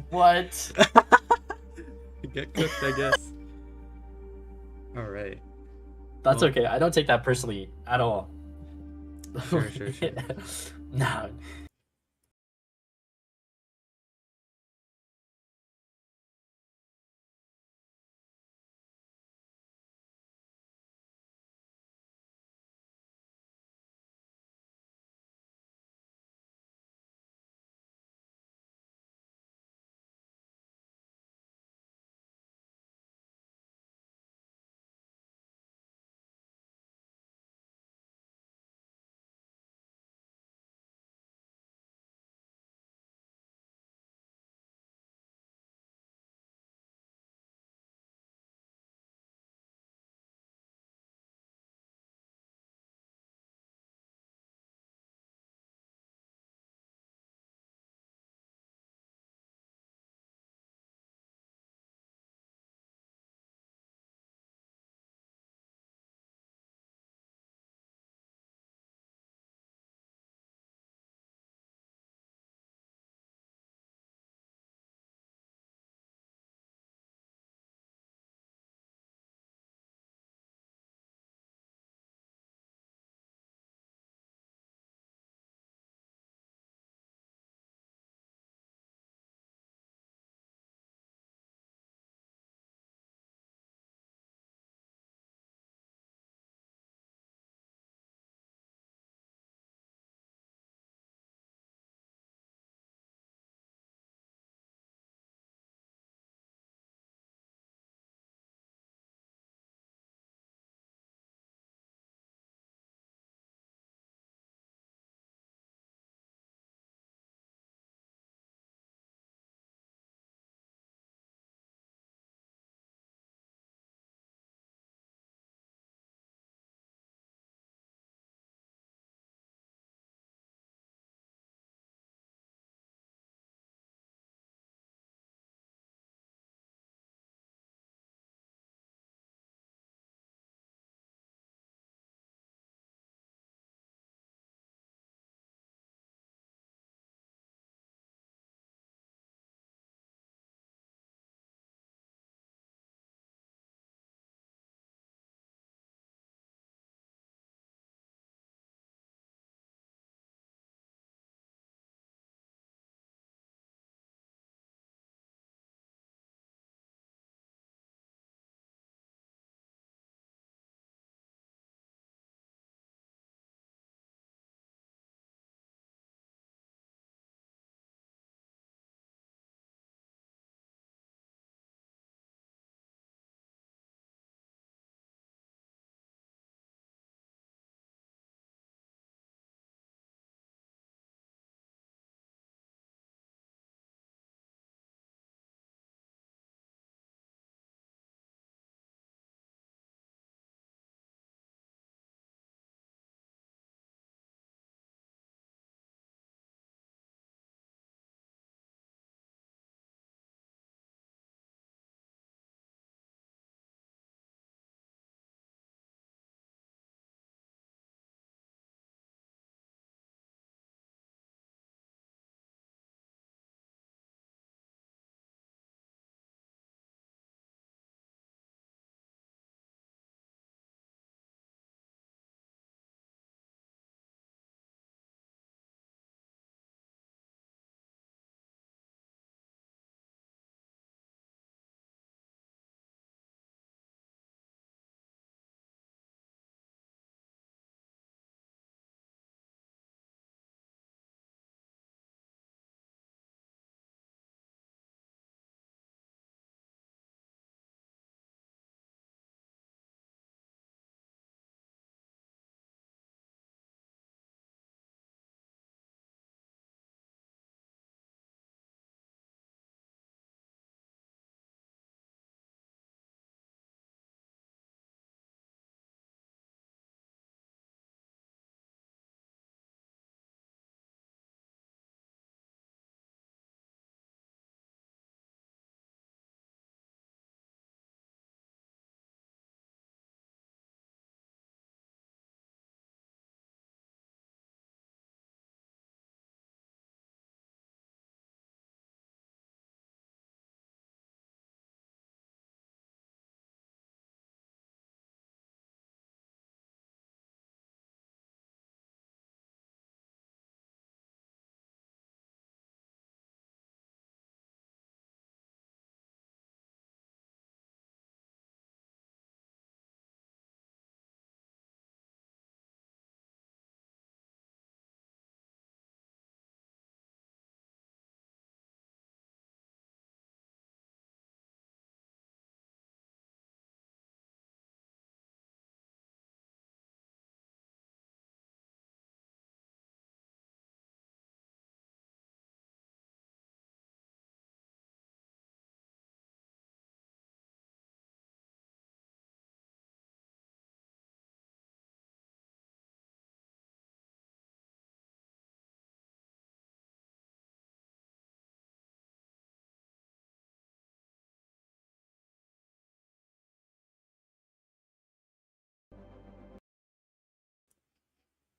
What? Get cooked, I guess. All right. That's Well, okay. I don't take that personally at all. sure, sure, sure. No,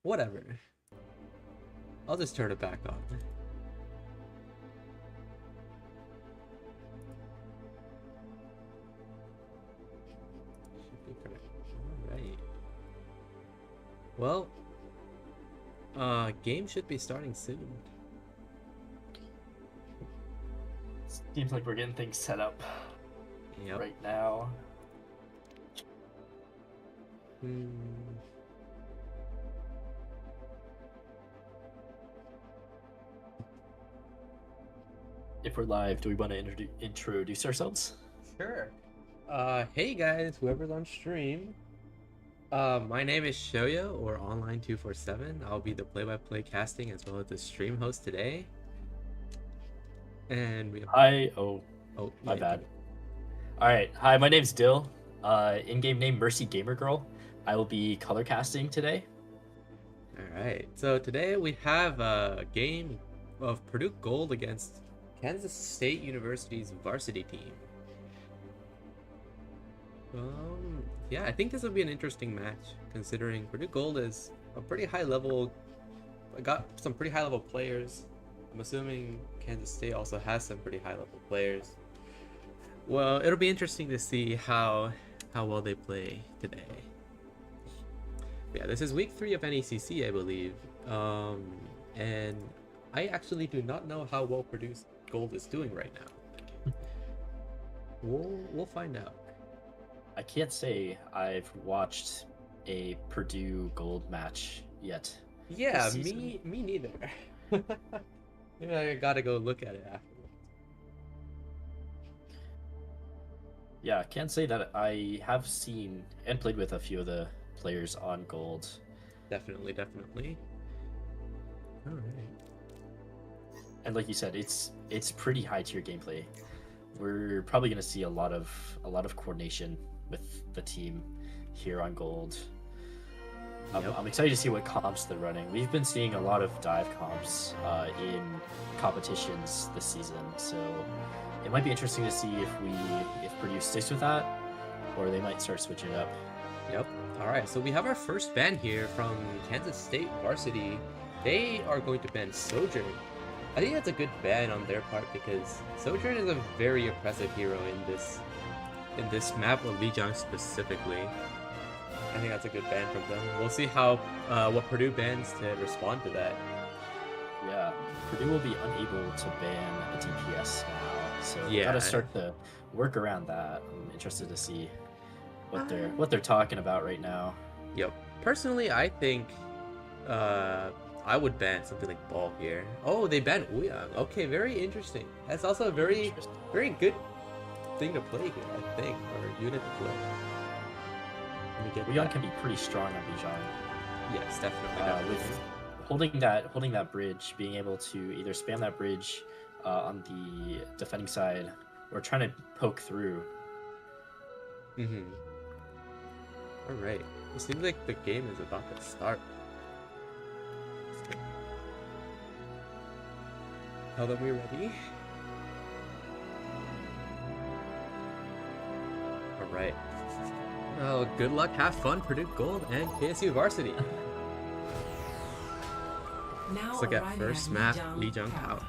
Whatever. I'll just turn it back on. Should be correct. Alright. Well, game should be starting soon. Seems like we're getting things set up Yep. right now. If we're live, do we want to introduce ourselves? Sure. Hey guys, whoever's on stream. My name is Shoya, or Online247. I'll be the play-by-play casting as well as the stream host today. And we have... My bad. Alright, hi, my name's Dill. In-game name Mercy Gamer Girl. I will be color casting today. Alright, so today we have a game of Purdue Gold against Kansas State University's varsity team. Yeah, I think this will be an interesting match, considering Purdue Gold is a pretty high level, got some pretty high level players. I'm assuming Kansas State also has some pretty high level players. Well, it'll be interesting to see how well they play today. Yeah, this is week 3 of NECC, I believe. And I actually do not know how well Purdue Gold is doing right now. We'll find out. I can't say I've watched a Purdue Gold match yet. Yeah, me neither. Maybe I gotta go look at it afterwards. Yeah, I can't say that I have seen and played with a few of the players on Gold. Definitely. All right. And like you said, it's pretty high tier gameplay. We're probably gonna see a lot of coordination with the team here on Gold. Yep. I'm excited to see what comps they're running. We've been seeing a lot of dive comps in competitions this season, so it might be interesting to see if Purdue sticks with that, or they might start switching it up. Yep. All right. So we have our first ban here from Kansas State Varsity. They are going to ban Sojourn. I think that's a good ban on their part because Sojourn is a very oppressive hero in this map of Lijiang specifically. I think that's a good ban from them. We'll see how what Purdue bans to respond to that. Yeah, Purdue will be unable to ban a DPS now, so Yeah. gotta start to work around that. I'm interested to see what they're talking about right now. Yep. Personally, I think I would ban something like Ball here. Oh, they banned Ouyang. Okay, very interesting. That's also a very good thing to play here, I think, or unit to play. Ouyang can be pretty strong on Lijiang. Yes, definitely. With holding that bridge, being able to either spam that bridge on the defending side or trying to poke through. All right. It seems like the game is about to start. Tell them we're ready. All right. Oh, good luck, have fun, Purdue Gold and KSU Varsity. Let's look at first map, Lijiang Tower.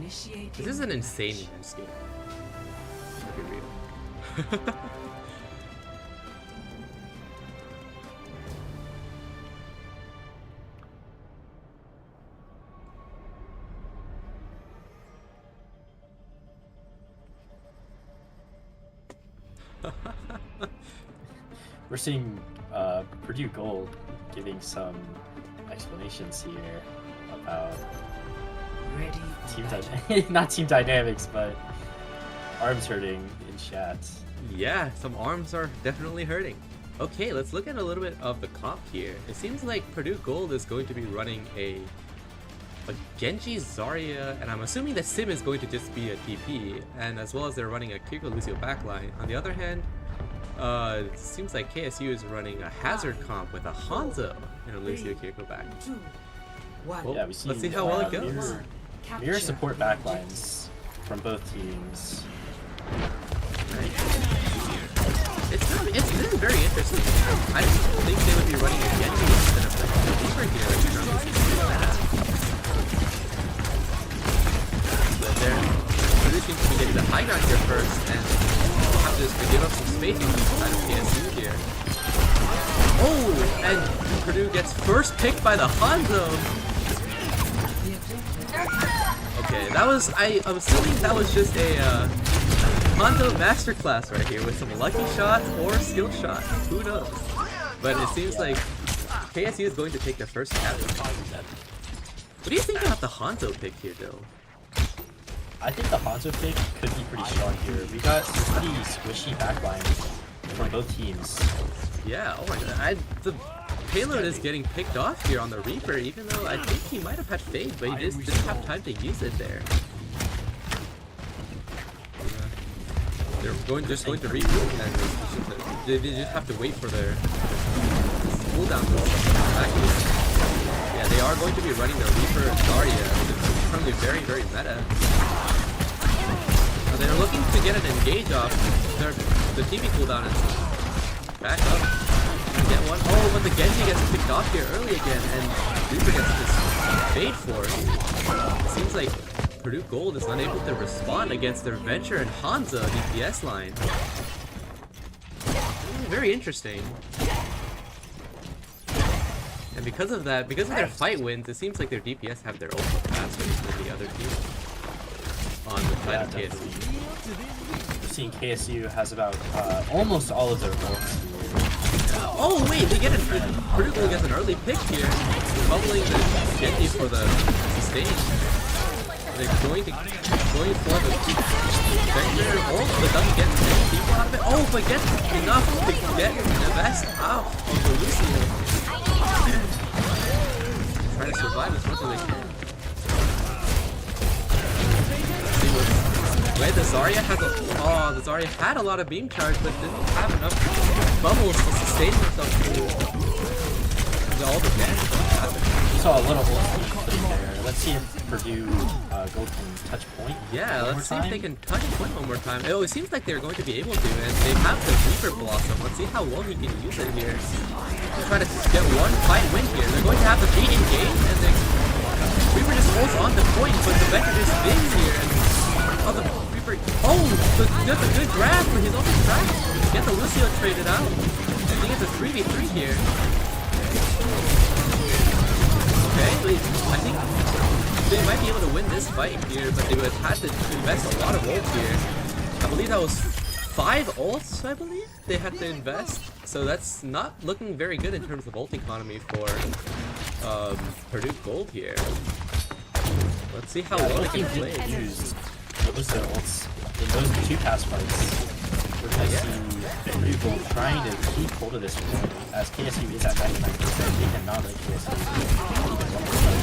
This is an insane landscape. To be real. We're seeing Purdue Gold giving some explanations here about not team dynamics, but arms hurting in chat. Yeah, some arms are definitely hurting. Okay, let's look at a little bit of the comp here. It seems like Purdue Gold is going to be running a Genji, Zarya, and I'm assuming that Sim is going to just be a TP, and as well as they're running a Kiriko Lucio backline. On the other hand, it seems like KSU is running a Hazard comp with a Hanzo and a Lucio Kiriko back. Yeah, let's see how well it goes. Mirror support backlines from both teams. Right. It's been very interesting. I think they would be running a Genji instead of the Reaper here from this meta. But they're seems to be getting the high ground here first, and we'll have to give up some space on the side of KSU here. Oh, and Purdue gets first picked by the Hanzo. Okay, that was, I'm assuming that was just a Hanzo masterclass right here with some lucky shots or skill shots. Who knows? But it seems like KSU is going to take the first capture. What do you think about the Hanzo pick here, Dill? I think the Hanzo pick could be pretty strong here. We got pretty squishy backline from both teams. Yeah, oh my god. The payload is getting picked off here on the Reaper, even though I think he might have had Fade, but he just didn't have time to use it there. They're just going to regroup, and they just have to wait for their cooldown to back here. Yeah, they are going to be running the Reaper Zarya, which is currently very, very meta. They're looking to get an engage off. The TV cooldown is back up. Get one. Oh, but the Genji gets picked off here early again, and Reaper gets this fade force. It seems like Purdue Gold is unable to respond against their Venture and Hanzo DPS line. Very interesting. And because of that, because of their fight wins, it seems like their DPS have their ultimate faster than the other team on the side of KSU. We're seeing KSU has about almost all of their ults. Oh wait, they get Purdue Gold gets an early pick here, bubbling the Genji for the sustain. They're going for the Vector ult, but doesn't get many people out of it. Oh, but gets enough to get the best out of the Lucio. Trying to survive as much as they can. Wait, the Zarya has the Zarya had a lot of beam charge, but didn't have enough bubbles to sustain himself through all the damage that happened. We saw a little ult there. Let's see if Purdue Gold can touch point. Yeah, let's see if they can touch point one more time. Oh, it seems like they're going to be able to, and they have the Reaper Blossom. Let's see how well he can use it here. Try to get one fight win here. They're going to have the beat engage, and the Reaper just holds on to point, but the Vector just spins here. Oh, the Reaper. Oh, that's a good grab, but he's also trapped. Get the Lucio traded out. I think it's a 3v3 here. Okay, I think they might be able to win this fight here, but they would have had to invest a lot of ults here. I believe that was 5 ults, I believe, they had to invest. So that's not looking very good in terms of ult economy for Purdue Gold here. Let's see how well they can play. Those are ults in those 2 past fights. We're going to see Purdue Gold trying to keep hold of this point, as KSU is at 99%. They cannot let KSU even one more fight.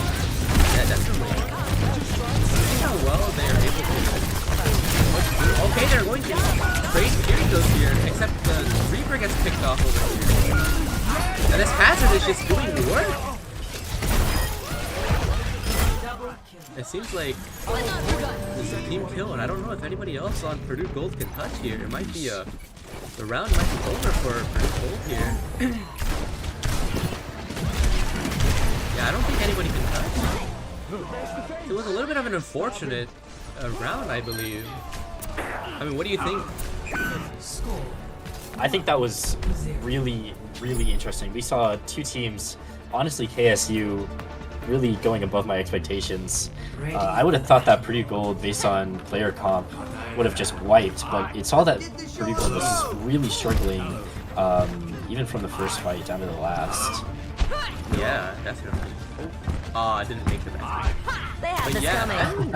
Yeah, definitely. See how well they are able to. Okay, they're going to trade Kiriko's here, except the Reaper gets picked off over here. And this Hazard is just doing the work. It seems like there's a team kill, and I don't know if anybody else on Purdue Gold can touch here. It might be the round might be over for Purdue Gold here. Yeah, I don't think anybody can touch. It was a little bit of an unfortunate round, I believe. I mean, what do you think? I think that was really, really interesting. We saw 2 teams, honestly, KSU really going above my expectations. I would have thought that Purdue Gold, based on player comp, would have just wiped, but it saw that Purdue Gold was really struggling, even from the first fight down to the last. Yeah, definitely. I didn't make the match. But yeah,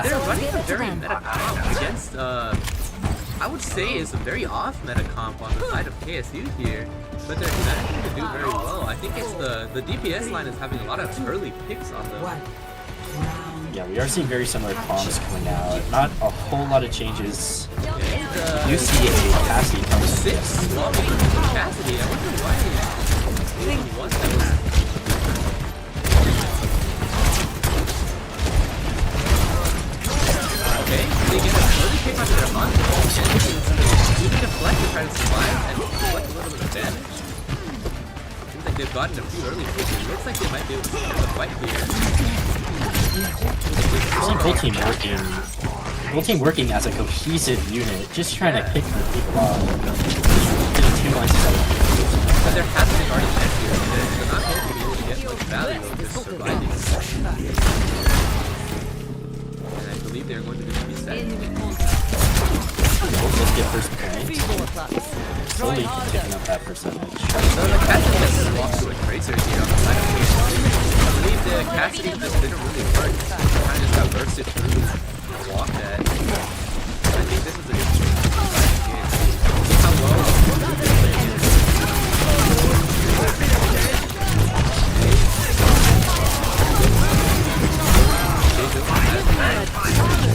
they're running a very meta comp against, I would say is a very off meta comp on the side of KSU here, but they're managing to do very well. I think it's the DPS line is having a lot of early picks on them. Yeah, we are seeing very similar comps coming out. Not a whole lot of changes. You see a Cassidy coming 6 level for Cassidy. I wonder why he was that was. Okay, they get a early pick onto their hunt. they've gotten a few early picks. It looks like they might be able to secure the fight here. I see full team working as a cohesive unit, just trying to pick the people off. Getting 2 lines of But there has been already met here. They're not going to be able to get much value of just surviving. And I believe they're going to be reset. Let's get first point. Slowly picking up that percentage. So the Cassidy just walks with Tracer here on the side of the game. I believe the Cassidy just didn't really work. Kind of just got bursted through and walked at. I think this is a good thing to fight the game. See how well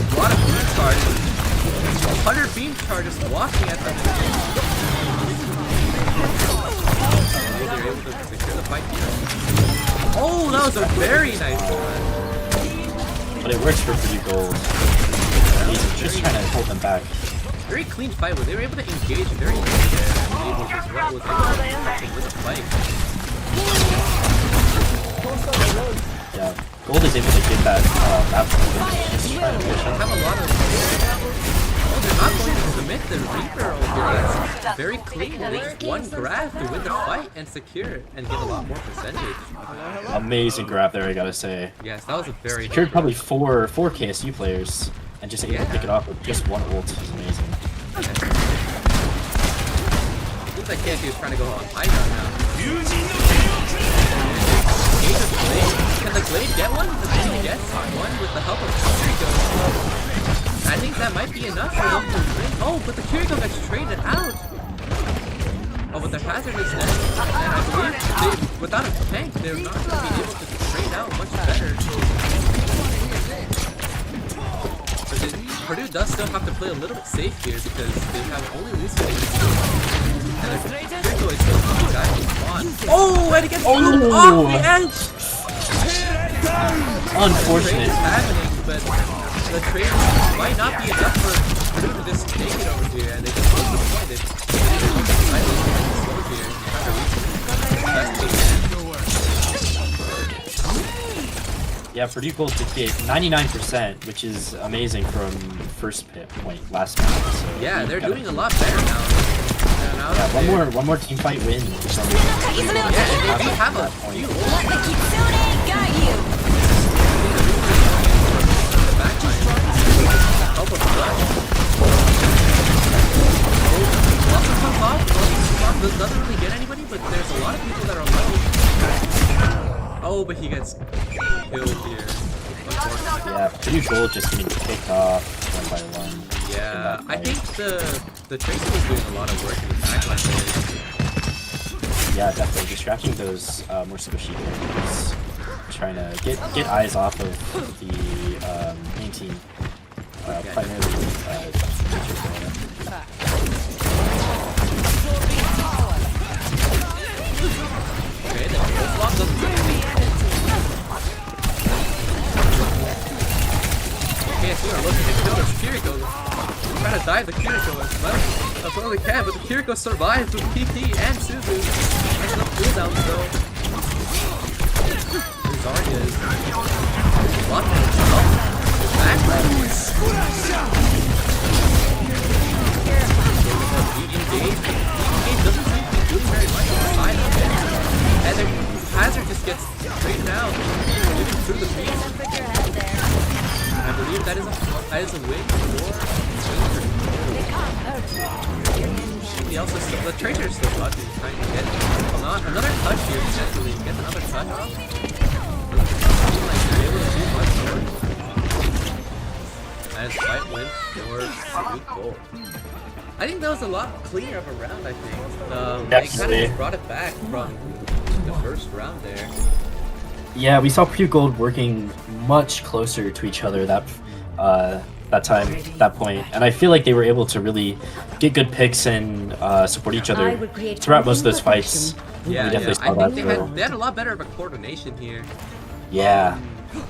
a lot of beam charges. 100 beam charges walking at them. They're able to secure the fight here. Oh, that was a very nice one. But it works for Purdue Gold. He's just trying to hold them back. Very clean fight where they were able to engage very early there. And able to just what was able to win the fight. Yeah, Gold is able to get that map finish. Just trying to push They up. have a lot of. Oh, they're not going to commit the Reaper over here. That's very clean. They just one grab to win the fight and secure it and get a lot more percentage. Amazing grab there, I gotta say. Yes, that was a very. Secured probably four KSU players and just able to pick it off with just one ult is amazing. Seems like KSU is trying to go on high ground now. Can the Glade get one? The Glade gets one with the help of Kiriko. I think that might be enough for them to win. Oh, but the Kiriko gets traded out. Oh, but their hazard is dead. And I believe without a tank, they're not going to be able to trade out much better. But Purdue does still have to play a little bit safe here because they have only Lisa. And their Kiriko is still the guy who spawned. Oh, and it gets moved off the edge! Unfortunate. The trade is happening, but the trade might not be enough for Purdue to just take it over here, and they just lose the point. They might lose the slow here and try to reach it. Yeah, Purdue Gold to get 99%, which is amazing from first point last match. So yeah, they're doing a lot better now. Yeah, one more team fight win for some reason. Yeah, and they have a few. Doesn't really get anybody, but there's a lot of people that are level. Oh, but he gets killed here. Yeah, Purdue Gold just getting picked off one by one. Yeah, I think the Tracer was doing a lot of work in the backline there. Yeah, definitely distracting those more squishy characters, trying to get eyes off of the main team, primarily Okay, then the block doesn't do anything. Okay, so we are looking to kill this Kiriko. We're trying to dive the Kiriko as well as we can, but the Kiriko survives with PT and Suzu. Nice enough cooldowns though. Zarya is blocking himself. Background. Engage doesn't seem to be doing very much on the side of it. And their hazard just gets traded out, living through the beam. I believe that is a win for the Tracer is still lucky, trying to get another touch here, potentially. Gets another touch off. Seems like they're able to do much more. As fight win for Purdue Gold. I think that was a lot cleaner of a round, I think. They kind of just brought it back from the first round there. Yeah, we saw Purdue Gold working much closer to each other that point, and I feel like they were able to really get good picks and support each other throughout most of those fights. Yeah, we definitely saw I that think they had a lot better of a coordination here. Yeah.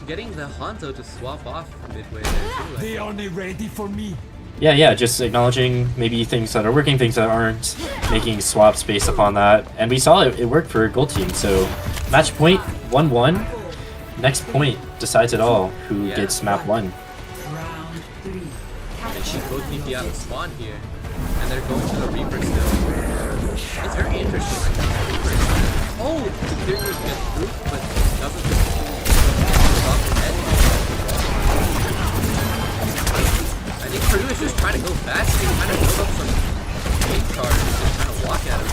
Getting the Hanzo to swap off midway there too. They only ready for me. Yeah, just acknowledging maybe things that are working, things that aren't, making swaps based upon that. And we saw it worked for Gold Team. So match point 1-1. Next point decides it all. Who gets map 1? And she both TP out of spawn here. And they're going to the Reaper still. It's very interesting. Oh, the character gets through, but doesn't just stop the head. I think Purdue is just trying to go fast and kind of build up some game charge and just kind of walk at him.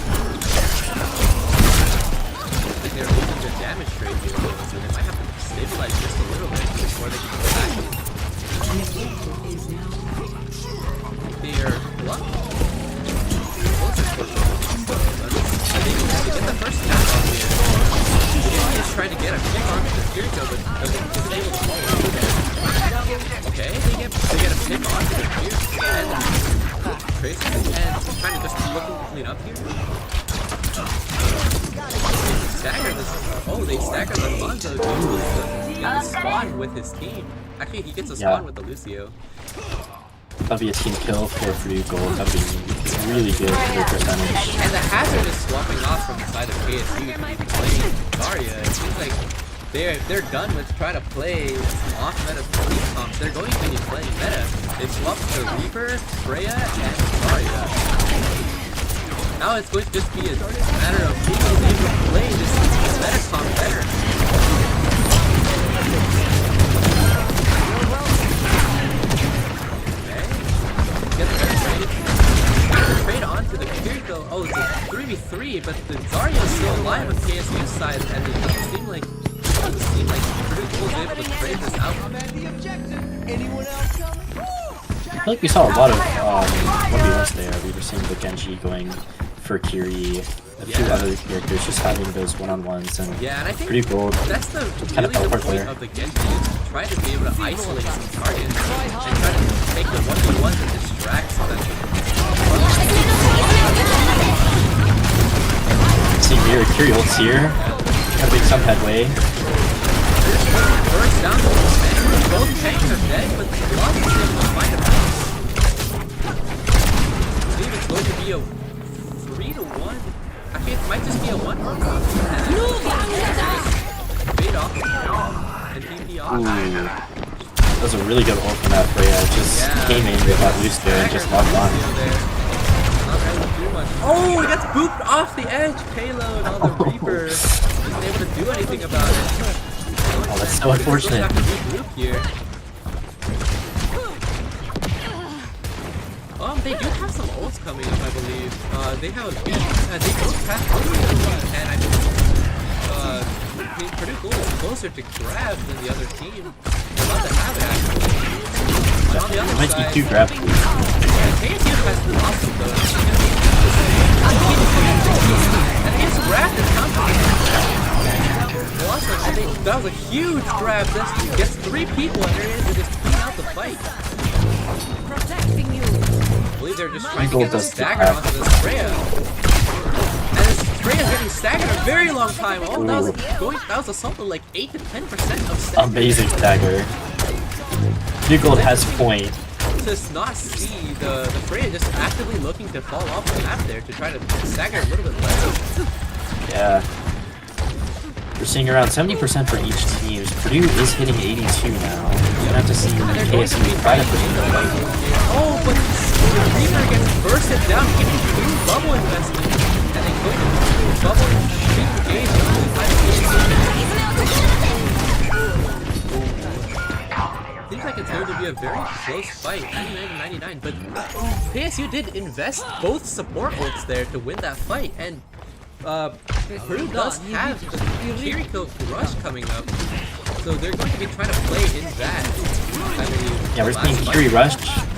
I think they're losing their damage trade here, so they might have to stabilize just a little bit before they can go back. They are blocked. I think to get the first tap off here, Dill is trying to get a pick onto the Kiriko, but isn't able to follow through there. Okay, they get a pick onto the Kiriko and Tracer, and trying to just looking to clean up here. They stagger this. Oh, they stagger the Monzo to get the spawn with his team. Actually, he gets a spawn with the Lucio. That'd be a team kill for Purdue Gold. That'd be really good for their percentage. And the Hazard is swapping off from the side of KSU to be playing Zarya. It seems like they're done with trying to play off-meta team comps. They're going to be playing meta. They swapped to Reaper, Freya, and Zarya. Now it's going to just be a matter of who is able to play this meta comp better. Trade onto the Kiriko. Oh, it's a 3v3, but the Zarya is still alive on KSU's side, and it doesn't seem like Purdue was able to trade this out. I feel like we saw a lot of 1v1s there. We were seeing the Genji going for Kiri, a few other characters just having those one-on-ones, and I think Purdue Gold that's the kind of fell the apart point there. of the Genji is to try to be able to isolate some targets and try to take the 1v1s and distract some of them. See here, Kiri ults here. Gotta make some headway. Burst down to the tank. Both tanks are dead, but the block is able to find a balance. I believe it's going to be a 3-1. Actually, it might just be a 1-1. Fade off. And TP off. That was a really good ult from that Freya. Just came in, they got loose there and just locked on. Oh, he gets booped off the edge payload on the Reaper. Isn't able to do anything about it. Oh, that's so unfortunate. Here. They do have some ults coming up, I believe. They have a beat. They both have and I believe Purdue Gold is closer to grab than the other team. They're about to have it, actually. And on the other might side, be 2 grab. KSU has been awesome, though. And his grab is coming. Awesome. And that was a huge grab. This gets 3 people and they're able to just clean out the fight. Protecting you. I believe they're just trying to get the stagger onto this Freya. And this Freya's getting staggered a very long time. Oh, that was a something like 8 to 10% of stagger. Amazing stagger. Purdue Gold has point. Just not see the Freya just actively looking to fall off the map there to try to stagger a little bit less. Yeah. We're seeing around 70% for each team. Purdue is hitting 82 now. We're gonna have to see KSU try to push the fight. Oh, but the Reaper gets bursted down, giving Purdue bubble investment, and they go to bubble and engage inside Seems like it's going to be a very close fight, 99-99, but KSU did invest both support ults there to win that fight, and Purdue does have the Kiriko rush coming up, so they're going to be trying to play in that, I believe. Yeah, we're seeing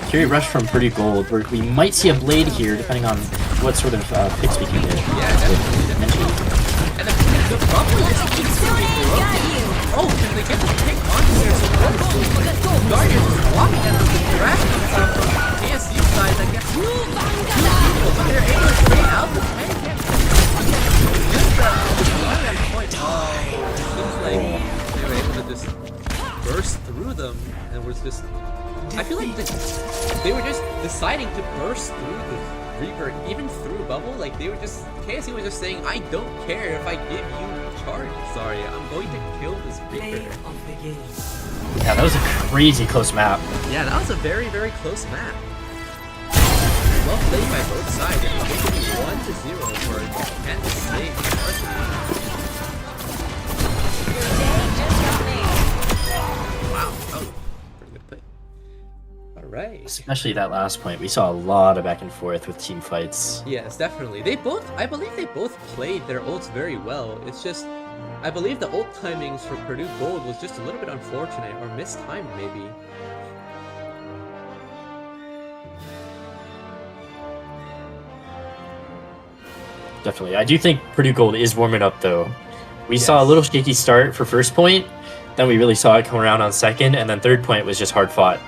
Kiri rush from Purdue Gold. We might see a blade here, depending on what sort of picks we can get. Yeah, definitely. And the problem is oh, can they get the pick onto their support? Guardian is blocking at the draft from KSU side that gets 2 people, but they're able to stay out the tank. Just on that point, it seems like they were able to just burst burst through them, and was just. I feel like they were just deciding to burst through the Reaper, even through Bubble. Like they were just, KSU was just saying, I don't care if I give you charge. Sorry, I'm going to kill this Reaper. Yeah, that was a crazy close map. Yeah, that was a very, very close map. Well played by both sides. It's going to be 1-0 for Kansas State Varsity. Wow, that was a pretty good play. Alright. Especially that last point. We saw a lot of back and forth with team fights. Yes, definitely. I believe they both played their ults very well. It's just, I believe the ult timings for Purdue Gold was just a little bit unfortunate, or mistimed maybe. Definitely. I do think Purdue Gold is warming up though. We Yes. saw a little shaky start for first point, then we really saw it come around on second, and then third point was just hard fought.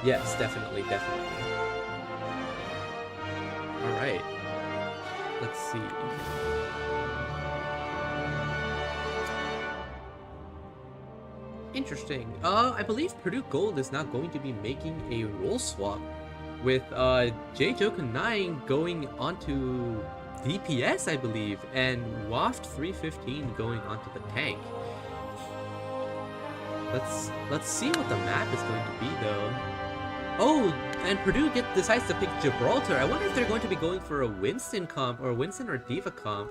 Yes, definitely, definitely. Alright. Let's see. Interesting. I believe Purdue Gold is now going to be making a role swap with J-Joker9 going onto DPS, I believe, and Waft 315 going onto the tank. Let's see what the map is going to be though. Oh, and Purdue decides to pick Gibraltar. I wonder if they're going to be going for a Winston comp, or Winston or Diva comp.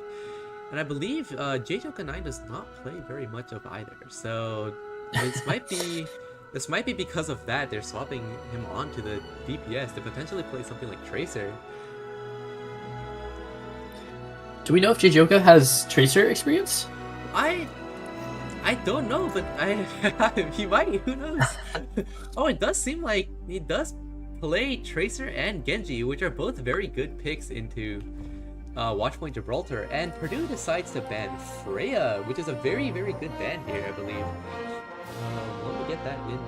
And I believe J-Joker9 does not play very much of either. So this might be because of that they're swapping him onto the DPS to potentially play something like Tracer. Do we know if J-Joka has Tracer experience? I don't know, but he might. Who knows? Oh, it does seem like he does play Tracer and Genji, which are both very good picks into Watchpoint Gibraltar. And Purdue decides to ban Freya, which is a very, very good ban here, I believe. Let me get that in.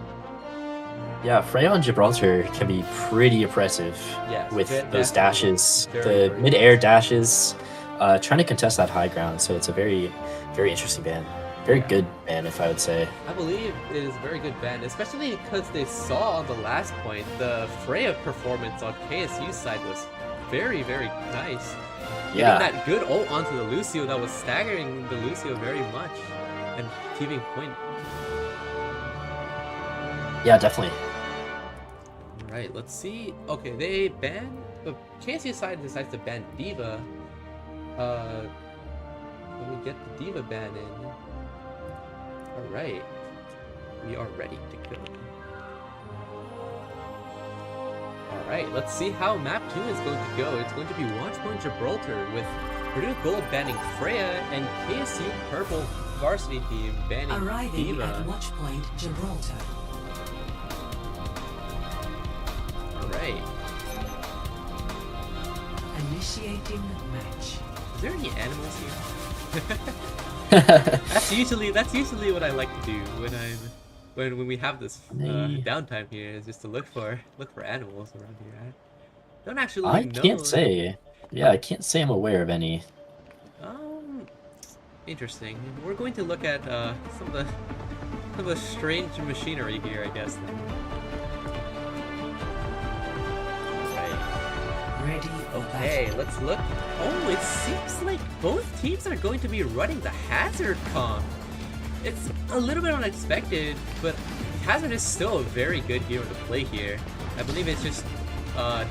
Yeah, Freya on Gibraltar can be pretty impressive Yes, with definitely. those dashes, Very, the very mid-air dashes, trying to contest that high ground. So it's a very, very interesting ban. Very Yeah. good ban, if I would say. I believe it is a very good ban, especially because they saw on the last point the Freya performance on KSU's side was very, very nice. Yeah. Getting that good ult onto the Lucio that was staggering the Lucio very much and keeping point. Yeah, definitely. Alright, let's see. Okay, they ban. The KSU side decides to ban Diva. Let me get the Diva ban in. Alright. We are ready to go. Alright, let's see how map 2 is going to go. It's going to be Watchpoint Gibraltar with Purdue Gold banning Freya and KSU Purple Varsity team banning Arriving Diva. at Watchpoint Gibraltar. Alright. Initiating match. Is there any animals here? That's usually what I like to do when we have this downtime here, is just to look for animals around here. I don't actually I know. can't say. Yeah, I can't say I'm aware of any. Interesting. We're going to look at some of the strange machinery here, I guess. Then. Right. Ready for Okay, let's look. Oh, it seems like both teams are going to be running the Hazard comp. It's a little bit unexpected, but Hazard is still a very good hero to play here. I believe it's just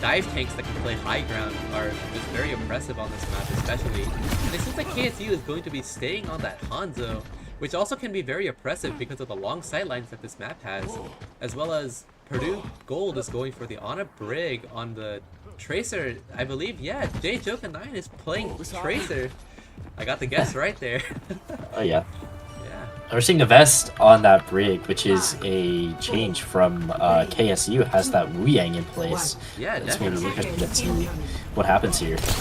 dive tanks that can play high ground are just very impressive on this map, especially. And it seems like KSU is going to be staying on that Hanzo, which also can be very oppressive because of the long sightlines that this map has, as well as Purdue Gold is going for the Ana Brig on the Tracer. I believe, yeah, J-Joka9 is playing Tracer. I got the guess right there. Oh yeah. Yeah. We're seeing the vest on that brig, which is a change from KSU, has that Wu Yang in place. Yeah, It's going to be definitely. interesting to see what happens here. Let's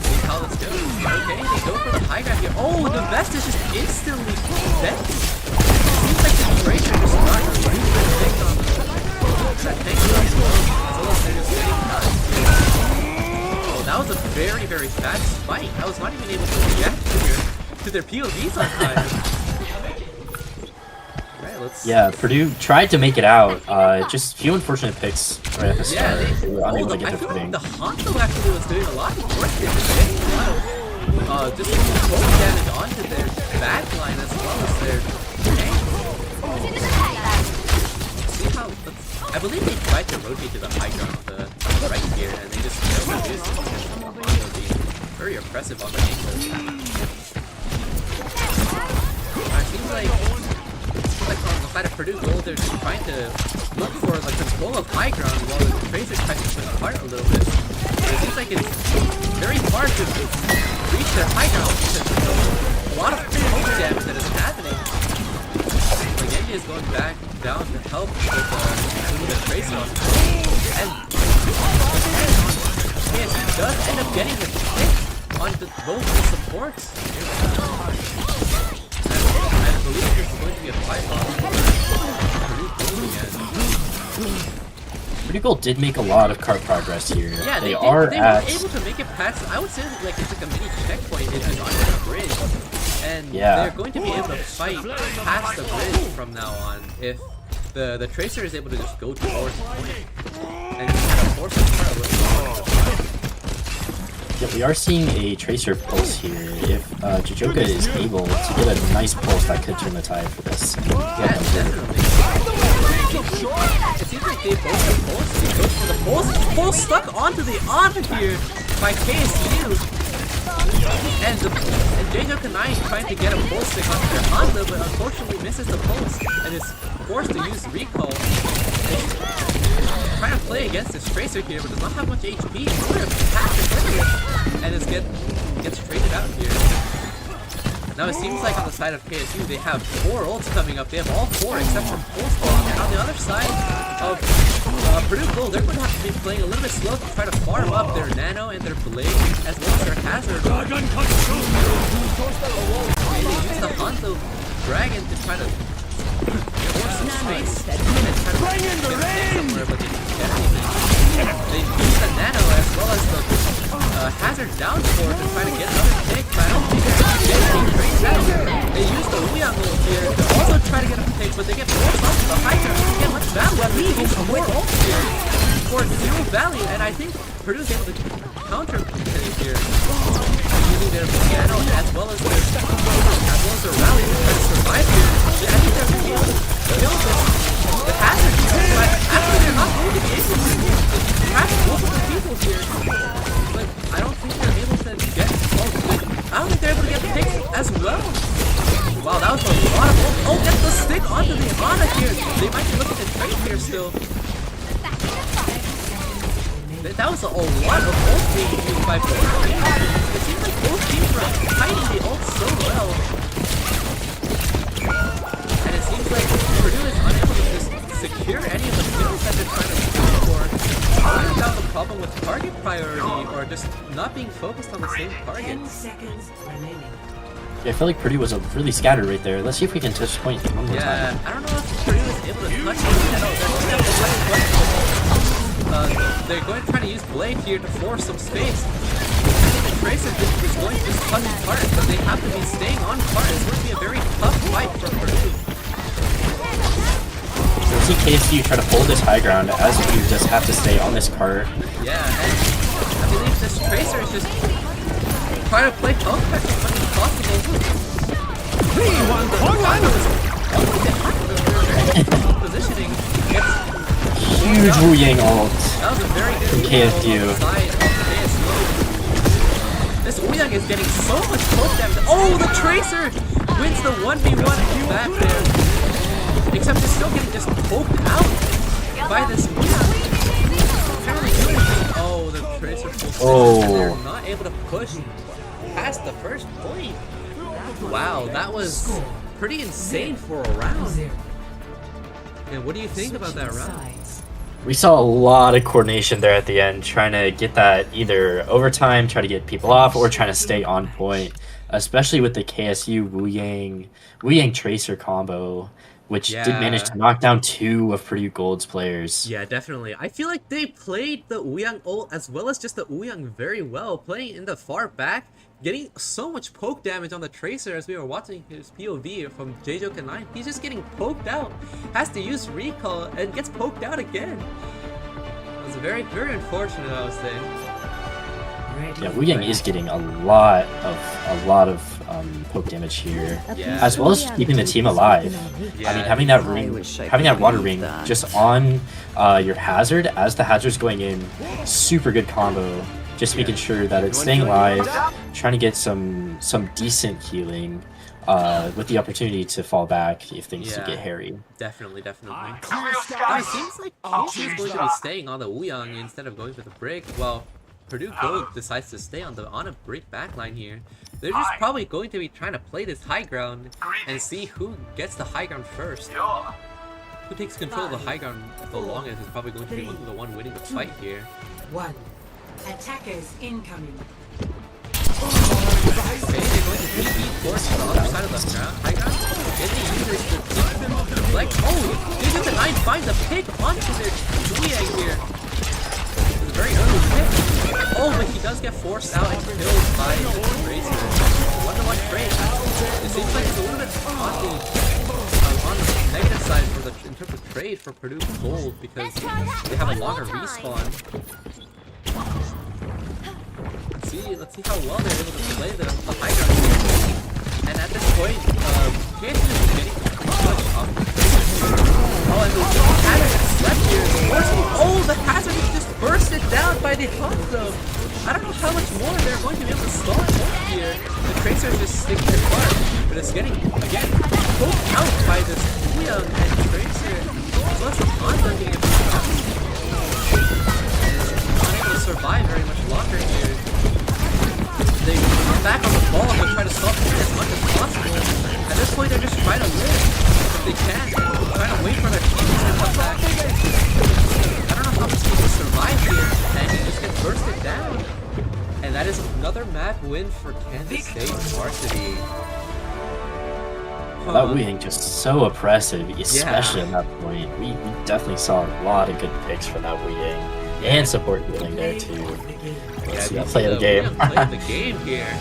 see how this goes. Okay, they go for the high ground here. Oh, the vest is just instantly dead. Seems like the Tracer just got a really good take on that tank as well. As well as they're just getting cut. Oh, that was a very, very fast fight. I was not even able to react to their POVs on time. Yeah, Purdue tried to make it out. Just few unfortunate picks right at the start. They were unable to get the footing. The Hanzo actually was doing a lot of work there, just getting a lot of just poke damage onto their back line as well as their tank. See how? I believe they tried to rotate to the high ground on the right here, and they just overused it because of Hanzo being very oppressive on the angle. It seems like on the side of Purdue Gold, they're just trying to look for the control of high ground while the Tracer tries to push apart a little bit. It seems like it's very hard to reach their high ground because there's a lot of poke damage that is happening. Like Genji is going back down to help with the Tracer on and yes, he does end up getting the hit on both the supports. I believe there's going to be a fight on Purdue again. Purdue Gold did make a lot of card progress here. Yeah, they are were able to make it past. I would say like it's like a mini checkpoint. It's just under the bridge, and they're going to be able to fight past the bridge from now on if the Tracer is able to just go towards the point and just kind of force the part a little more. Yeah, we are seeing a Tracer pulse here. If Jojoka is able to get a nice pulse, that could turn the tide for this. Yeah, definitely. It seems like they both have pulse. He goes for the pulse. Pulse stuck onto the honor here by KSU. And Jojoka 9 trying to get a pulse stick onto their Honda, but unfortunately misses the pulse and is forced to use recall. Trying to play against this Tracer here, but does not have much HP. He's going to pass it and just gets traded out here. Now it seems like on the side of KSU, they have 4 ults coming up. They have all 4 except for Pulse Bomb. And on the other side of Purdue Gold, they're going to have to be playing a little bit slow to try to farm up their Nano and their Blade as well as their Hazard. And they use the Hanzo Dragon to try to force some space and try to get somewhere, but they didn't get anything. They use the Nano as well as the Hazard down for to try to get another pick, but I don't think they're going to get anything great out. They use the Uyang ult here to also try to get a pick, but they get forced onto the high ground. They get much value out of it. They get some more ults here for 0 value, and I think Purdue's able to counter here using their piano as well as their rally to try to survive here. I think they're going to be able to kill the Hazard here, but actually they're not going to be able to crash multiple people here. But I don't think they're able to get. I don't think they're able to get the pick as well. Wow, that was a lot of. Oh, get the stick onto the Ana here. They might be looking to trade here still. That was a lot of ult being used by both teams. It seems like both teams were hiding the ult so well. And it seems like Purdue is unable to just secure any of the kills that they're trying to go for. I wonder if that was a problem with target priority or just not being focused on the same target. 10 seconds remaining. Yeah, I feel like Purdue was really scattered right there. Let's see if we can touch point one more time. I don't know if Purdue is able to touch it. They're going to try to use Blade here to force some space. The Tracer is going to just touch cart, but they have to be staying on cart. It's going to be a very tough fight for Purdue. So we'll see KSU try to hold this high ground as you just have to stay on this cart. Yeah, and I believe this Tracer is just trying to play health pack as much as possible. Positioning gets Huge Wu Yang ult that was a very good from KSU. This Uyang is getting so much poke damage. Oh, the Tracer wins the 1v1 back there. Except it's still getting just poked out by this Uyang. Oh, the Tracer pulls and they're not able to push past the first point. Wow, that was pretty insane for a round. And what do you think about that round? We saw a lot of coordination there at the end, trying to get that either overtime, try to get people off, or trying to stay on point. Especially with the KSU Wu Yang Tracer combo. which did manage to knock down 2 of Purdue Gold's players. Yeah, definitely. I feel like they played the Ouyang ult as well as just the Ouyang very well, playing in the far back, getting so much poke damage on the Tracer as we were watching his POV from JJoken9. He's just getting poked out, has to use recall, and gets poked out again. It was very, very unfortunate, I would say. Yeah, Ouyang is getting a lot of poke damage here, Yeah. as well as keeping the team alive. Yeah. I mean, having that water ring just on your hazard as the hazard's going in, super good combo. Just making sure that it's staying alive, trying to get some decent healing, with the opportunity to fall back if things do get hairy. Definitely. It seems like KC is going to be staying on the Ouyang instead of going for the break. Well, Purdue Gold decides to stay on a break backline here. They're just probably going to be trying to play this high ground and see who gets the high ground first. Who takes control of the high ground the longest is probably going to be the one winning the fight here. 1. Attackers incoming. Okay, they're going to DP force on the other side of the high ground. Then they use this to deflect. Oh, JJoken9 finds a pick onto their Ouyang here. It's a very early pick. Oh, but he does get forced out and killed by the Tracer. 1-to-1 trade. It seems like it's a little bit on the negative side in terms of trade for Purdue Gold because they have a longer respawn. Let's see how well they're able to play the high ground here. And at this point, KSU is getting much off. Oh, and the hazard that's left here is forcing. Oh, the hazard is just bursted down by the Hanzo. I don't know how much more they're going to be able to stall it over here. The Tracer is just sticking to Clark, but it's getting, again, poked out by this Ouyang and Tracer. Plus the Hanzo getting a pick up. Not able to survive very much longer here. They come back on the ball and try to stop it as much as possible. At this point, they're just trying to live if they can. Trying to wait for their teammates to come back. I don't know how he's supposed to survive here, and he just gets bursted down. And that is another map win for Kansas State Varsity. That Ouyang just so oppressive, especially at that point. We definitely saw a lot of good picks for that Ouyang. And support healing there too. Let's see that play of the game. Play of the game here.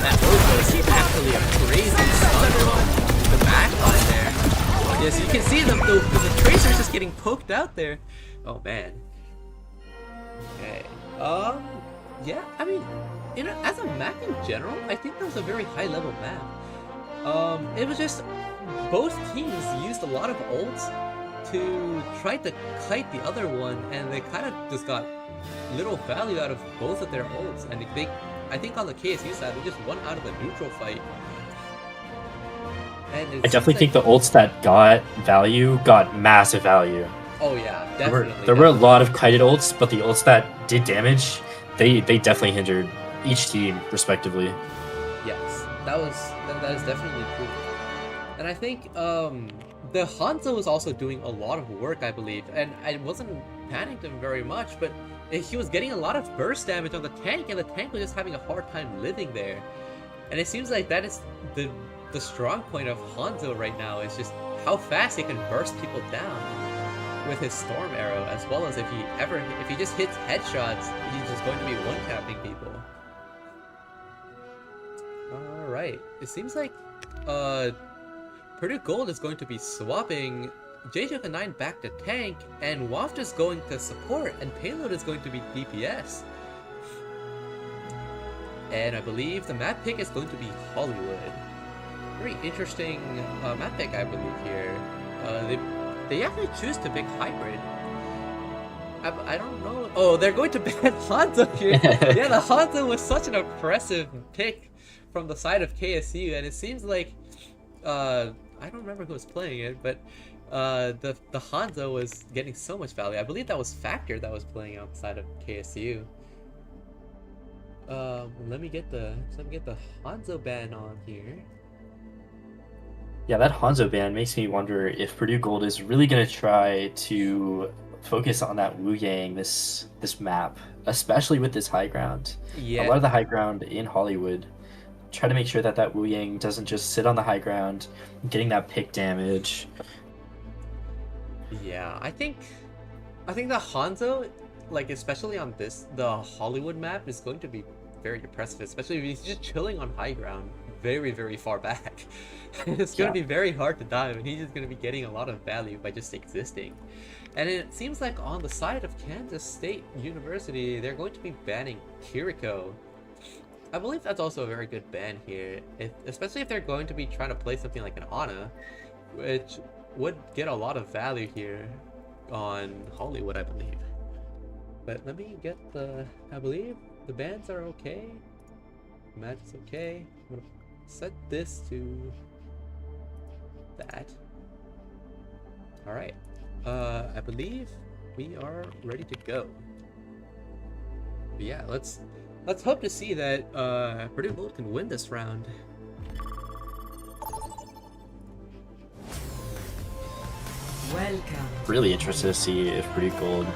That Ozo is actually a crazy stun on the backline there. Yes, you can see the Tracer's just getting poked out there. Oh man. Okay. Yeah, I mean, as a map in general, I think that was a very high level map. It was just both teams used a lot of ults to try to kite the other one, and they kind of just got little value out of both of their ults. And I think on the KSU side, they just won out of the neutral fight. And I definitely think the ults that got value got massive value. Oh yeah, definitely. There were a lot of kited ults, but the ults that did damage, they definitely hindered each team respectively. Yes, that is definitely true. And I think the Hanzo was also doing a lot of work, I believe, and I wasn't panicked him very much, but he was getting a lot of burst damage on the tank, and the tank was just having a hard time living there. And it seems like that is the strong point of Hanzo right now, is just how fast he can burst people down with his Storm Arrow, as well as if he just hits headshots, he's just going to be one-tapping people. Alright, it seems like Purdue Gold is going to be swapping JJoken9 back to tank, and Waft is going to support, and Payload is going to be DPS. And I believe the map pick is going to be Hollywood. Very interesting map pick, I believe, here. They actually choose to pick Hybrid. I don't know. Oh, they're going to ban Hanzo here. Yeah, the Hanzo was such an oppressive pick from the side of KSU, and it seems like I don't remember who was playing it, but the Hanzo was getting so much value. I believe that was Factor that was playing outside of KSU. Let me get the Hanzo ban on here. Yeah, that Hanzo ban makes me wonder if Purdue Gold is really going to try to focus on that Wu Yang this map, especially with this high ground. Yeah. A lot of the high ground in Hollywood, try to make sure that Wu Yang doesn't just sit on the high ground, getting that pick damage. Yeah, I think the Hanzo, like especially on the Hollywood map, is going to be very impressive, especially if he's just chilling on high ground, very, very far back. It's going to be very hard to dive, and he's just going to be getting a lot of value by just existing. And it seems like on the side of Kansas State University, they're going to be banning Kiriko. I believe that's also a very good ban here, especially if they're going to be trying to play something like an Ana, which would get a lot of value here on Hollywood, I believe. But let me get I believe the bans are okay. The match is okay. I'm gonna set this to that. Alright. I believe we are ready to go. But yeah, let's hope to see that Purdue Gold can win this round. Welcome. Really interested to see if Purdue Gold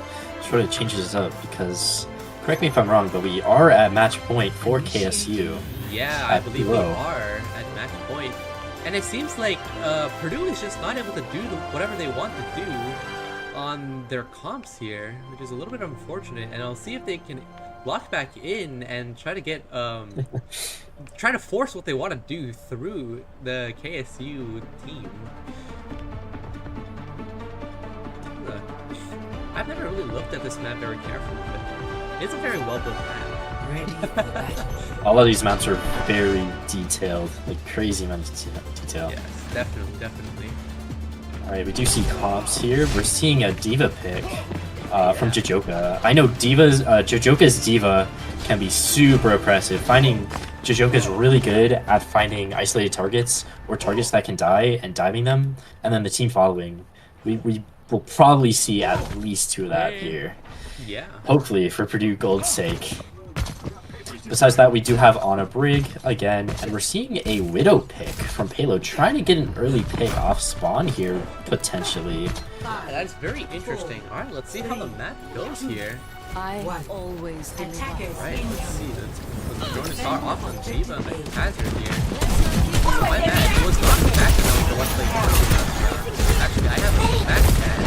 sort of changes up, because, correct me if I'm wrong, but we are at match point for KSU. Yeah, I believe we Pro. are at match point. And it seems like Purdue is just not able to do whatever they want to do on their comps here, which is a little bit unfortunate. And I'll see if they can lock back in and try to get try to force what they want to do through the KSU team. I've never really looked at this map very carefully, but it's a very well built map. Ready for battle. All of these maps are very detailed, like crazy amounts of detail. Yes, definitely. Alright, we do see comps here. We're seeing a Diva pick from Jojoka. I know Jojoka's Diva can be super oppressive. Jojoka's really good at finding isolated targets or targets that can die and diving them, and then the team following. We will probably see at least 2 of that here. Yeah. Hopefully, for Purdue Gold's sake. Besides that, we do have Ana Brig again, and we're seeing a Widow pick from Payload, trying to get an early pick off spawn here, potentially. That's very interesting. Alright, let's see how the map goes here. I always do. Attackers Alright, let's see. incoming. Let's going to start off on Diva and the Hazard here. Oh, my bad. It was not back enough for what they did. Actually, I have a back pad.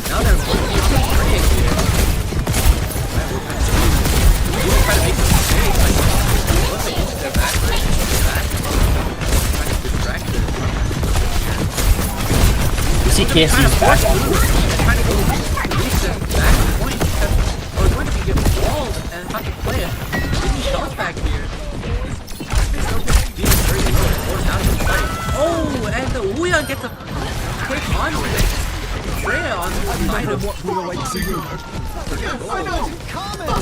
Now they're looking at the break here. Alright, we're going to see. We'll try to make some mistakes. Like, look at their back right. Trying to distract them. We see KSU's back on. And trying to go reach them back point, because we're going to be getting walled and have to play it. Getting shots back here. Oh, and the Wuyan gets a quick on Freya on the side of what we were like to do.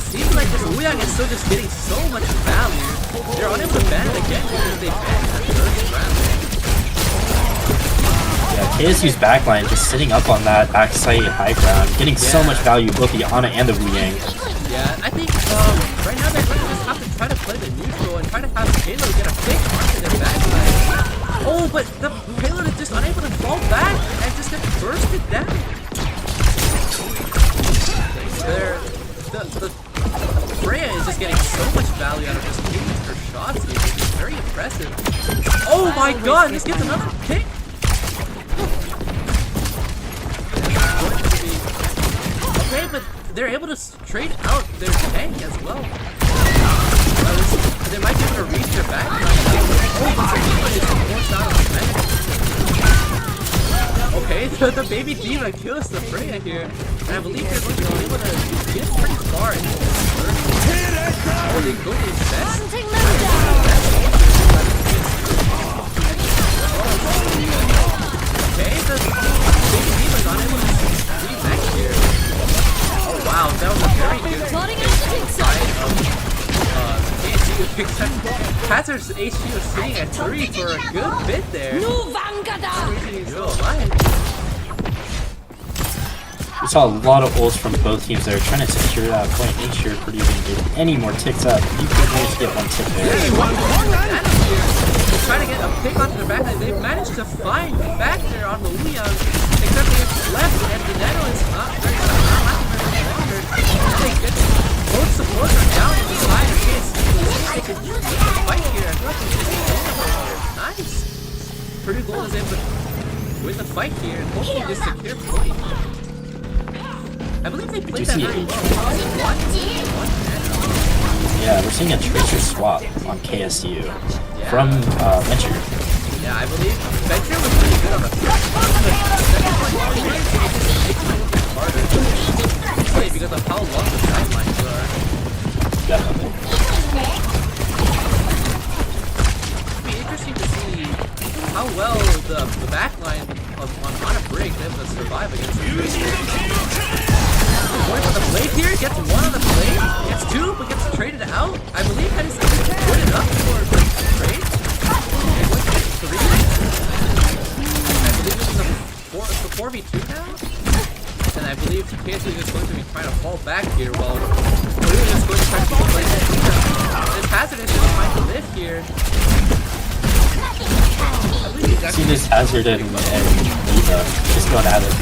Seems like this Wuyan is still just getting so much value. They're unable to ban it again because they banned that first round. Yeah, KSU's backline just sitting up on that backside high ground, getting so much value, both the Ana and the Wu Yang. Yeah, I think right now they're going to just have to try to play the neutral and try to have Payload get a big onto their backside. Oh, but the Payload is just unable to fall back and just get bursted down. The Freya is just getting so much value out of just taking her shots here, which is very impressive. Oh my god, this gets another pick! Okay, but they're able to trade out their tank as well. They might be able to reach their back. Oh, but Diva is forced out of the tank. Okay, the baby Diva kills the Freya here. And I believe they're going to be able to get pretty far into this first. Oh, they go to invest. Okay, the baby Diva is unable to see back here. Oh wow, that was a very good side of KSU. Hazard's HG was sitting at 3 for a good bit there. He's still alive. We saw a lot of ults from both teams there, trying to secure that point, make sure Purdue didn't get any more ticks up. You could manage to get 1 tick there. Trying to get a pick onto the back line. They've managed to find back there on the Leon. exactly what's left, and the Nano is not very longer. They get both supports are down on the side of KSC. They can win the fight here. I feel like it's just nice. Purdue Gold is able to win the fight here and hopefully just secure point. I believe they played that very well. Yeah, we're seeing a Tracer swap on KSU from Venture. Yeah, I believe Venture was pretty good on the first one, but the second one was harder because of how long the sidelines are. Definitely. It'd be interesting to see how well the backline on a break is able to survive against the Tracer. Going for the blade here, gets one on the blade, gets two, but gets traded out. I believe that is good enough for the trade. And going to get three. I believe this is a 4v2 now. And I believe KSU is just going to be trying to fall back here while Purdue is just going to try to keep the blade. This Hazard is just trying to live here. I believe he's actually... See this Hazard and Eva just going at it.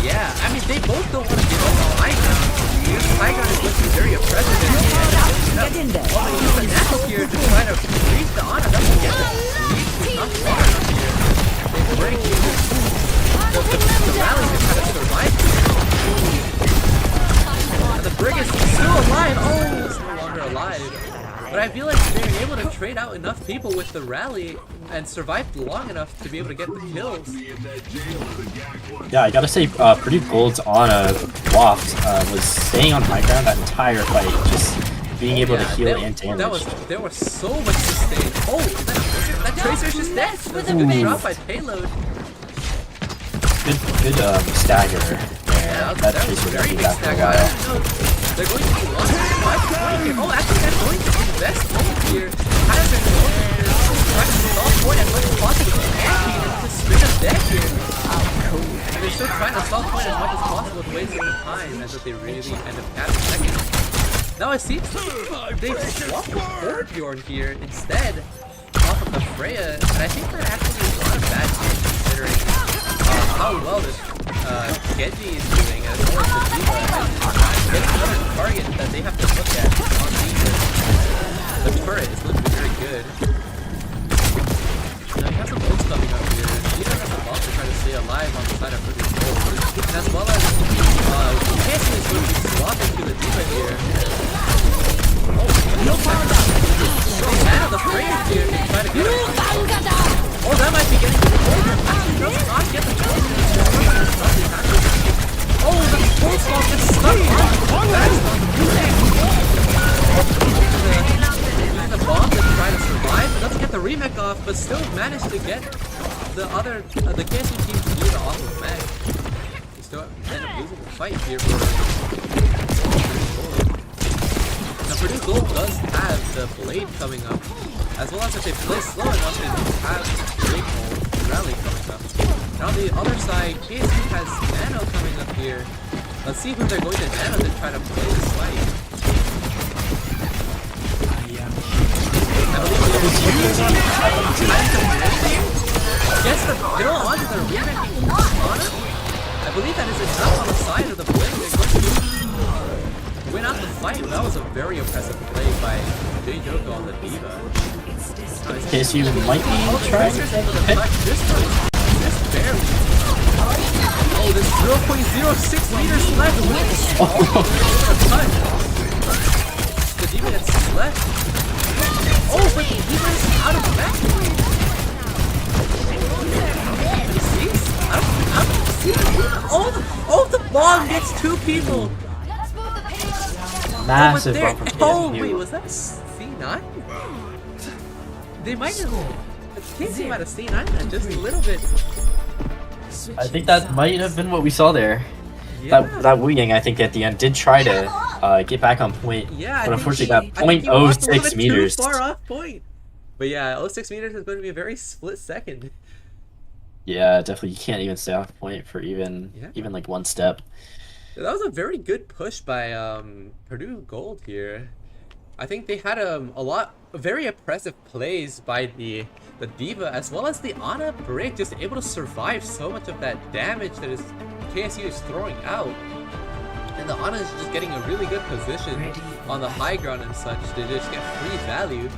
Yeah, I mean, they both don't want to give up on high ground. Because high ground is looking very oppressive in the end. Get in there. Well, they use the Nano here to try to reach the honor. Doesn't get the lead. He's not far enough here. They break the rally to try to survive here. And the Brig is still alive. Oh, he's no longer alive. But I feel like they're able to trade out enough people with the rally and survived long enough to be able to get the kills. Yeah, I gotta say, Purdue Gold's on a waft was staying on high ground that entire fight, just being able to heal and damage. There was so much sustain. Oh, that Tracer's just dead. That's a good drop by Payload. Good stagger there. Yeah, that was very big stagger. I don't know. They're going to be launching the 5 here. Oh, actually, they're going to invest point here. Hazard going to try to stall point as much as possible. And just straight up dead here. And they're still trying to stall point as much as possible to waste their time as if they really end up catching second. Now it seems they swapped with Torbjorn here instead off of the Freya. And I think that actually is not a bad thing considering how well this Genji is doing as well as the Diva. And getting another target that they have to look at on defense. The turret is looking very good. Now you have some ults coming up here. Diva has a bomb to try to stay alive on the side of Purdue's ult. And as well as KSU is going to be swapping to the Diva here. Oh, no power down. Nano the Freya here to try to get him. Oh, that might be getting the order. Actually does not get the order. Oh, the full smoke gets stuck on. That is not the bomb to try to survive. Doesn't get the remake off, but still managed to get the KSU team to do the off of mech. They still end up losing the fight here for now. Purdue Gold does have the blade coming up, as well as if they play slow enough, they do have Great Rally coming up. And on the other side, KSU has Nano coming up here. Let's see who they're going to Nano to try to play this fight. I believe gets the Dill onto the remaking Honor. I believe that is enough on the side of the blade. They're going to win out the fight. That was a very impressive play by J Joko on the Diva. KSU might be trying to pick. This barely. Oh, there's 0.06 meters left. The Diva gets left. Oh, but the Diva is out of back. Oh, the bomb gets two people. Massive bomb from KSU. Oh, wait, was that C9? They might have. KSU might have C9 that just a little bit. I think that might have been what we saw there. Yeah. That Wu Yang, I think, at the end did try to get back on point, Yeah, but unfortunately that 0.06 meters. Too far off point. But yeah, 0.06 meters is going to be a very split second. Yeah, definitely. You can't even stay off point for even like one step. That was a very good push by Purdue Gold here. I think they had a lot very impressive plays by the Diva as well as the Ana Brig, just able to survive so much of that damage that is KSU is throwing out. And the Ana is just getting a really good position on the high ground and such to just get free value.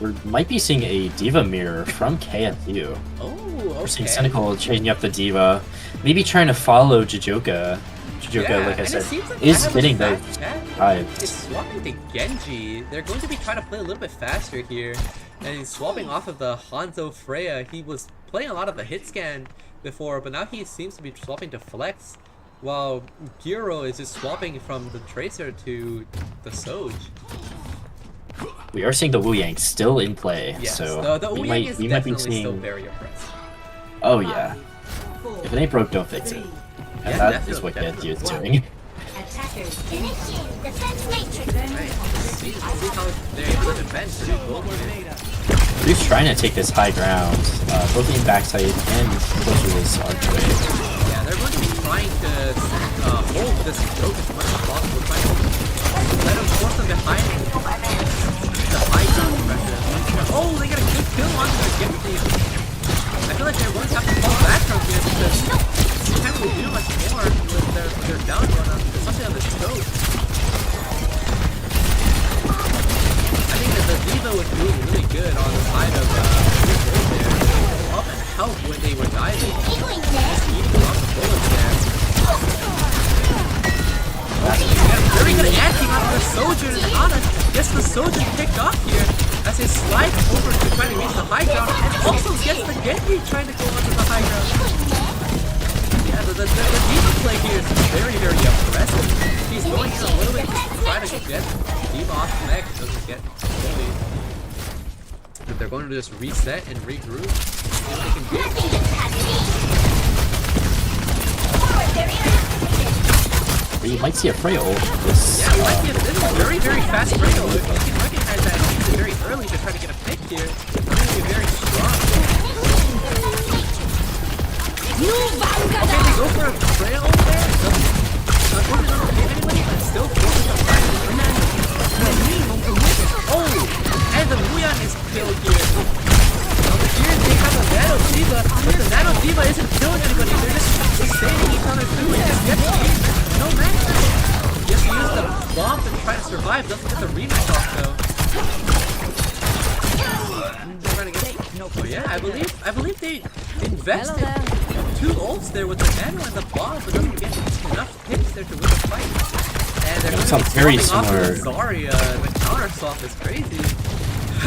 We might be seeing a Diva mirror from KSU. Oh, We're seeing okay. Cynical changing up the Diva, maybe trying to follow Jijoka. Jijoka, like I and said, it seems like is Dive getting back those chat dives. is swapping to Genji. They're going to be trying to play a little bit faster here. And he's swapping off of the Hanzo Freya. He was playing a lot of the hit scan before, but now he seems to be swapping to Flex. While Giro is just swapping from the Tracer to the Soj. We are seeing the Wu Yang still in play, Yes, so the we Wu might Yang is we might be definitely still seeing. very impressive. Oh yeah, if it ain't broke, don't fix it. And Yeah, that is what definitely. KSU is doing. Attackers Initiate defense matrix. See how they're able to defend Purdue Gold here. Purdue's trying to take this high ground, both in backside and close to this archway. Yeah, they're going to be trying to hold this choke as much as possible, trying to let him force them behind the high ground pressure. Oh, they get a good kill on the Genji. I feel like they're going to have to fall back from here because they can't really do much more with their down run, especially on the choke. I think that the Diva was doing really good on the side of Purdue Gold there. Up and help when they were diving. Healing this. Eating lots of bullets there. Very good anti on the Soldier and Ana gets the Soldier picked off here as he slides over to try to reach the high ground and also gets the Genji trying to go onto the high ground. Yeah, the Diva play here is very, very impressive. He's going in a little bit to try to get Diva off the neck, doesn't get fully. But they're going to just reset and regroup. See what they can do. We might see a Freya ult. This, Yeah, we might get this very, very fast Freya. If you can recognize that very early to try to get a pick here, it's going to be very strong. Okay, they go for a Freya ult there. Unfortunately, doesn't hit anybody, but still forces a fight. Oh, and the Wuyan is killed here. Over here, they have a Nano Diva, but the Nano Diva isn't killing anybody. They're just sustaining each other through it. Just get no match. Just use the bomb to try to survive. Doesn't get the rematch off though. They're trying to get. Oh yeah, I believe they invested 2 ults there with the Nano and the bomb, but doesn't get enough hits there to win the fight. And they're going to sounds be very swapping off similar. with Zarya. The counter swap is crazy.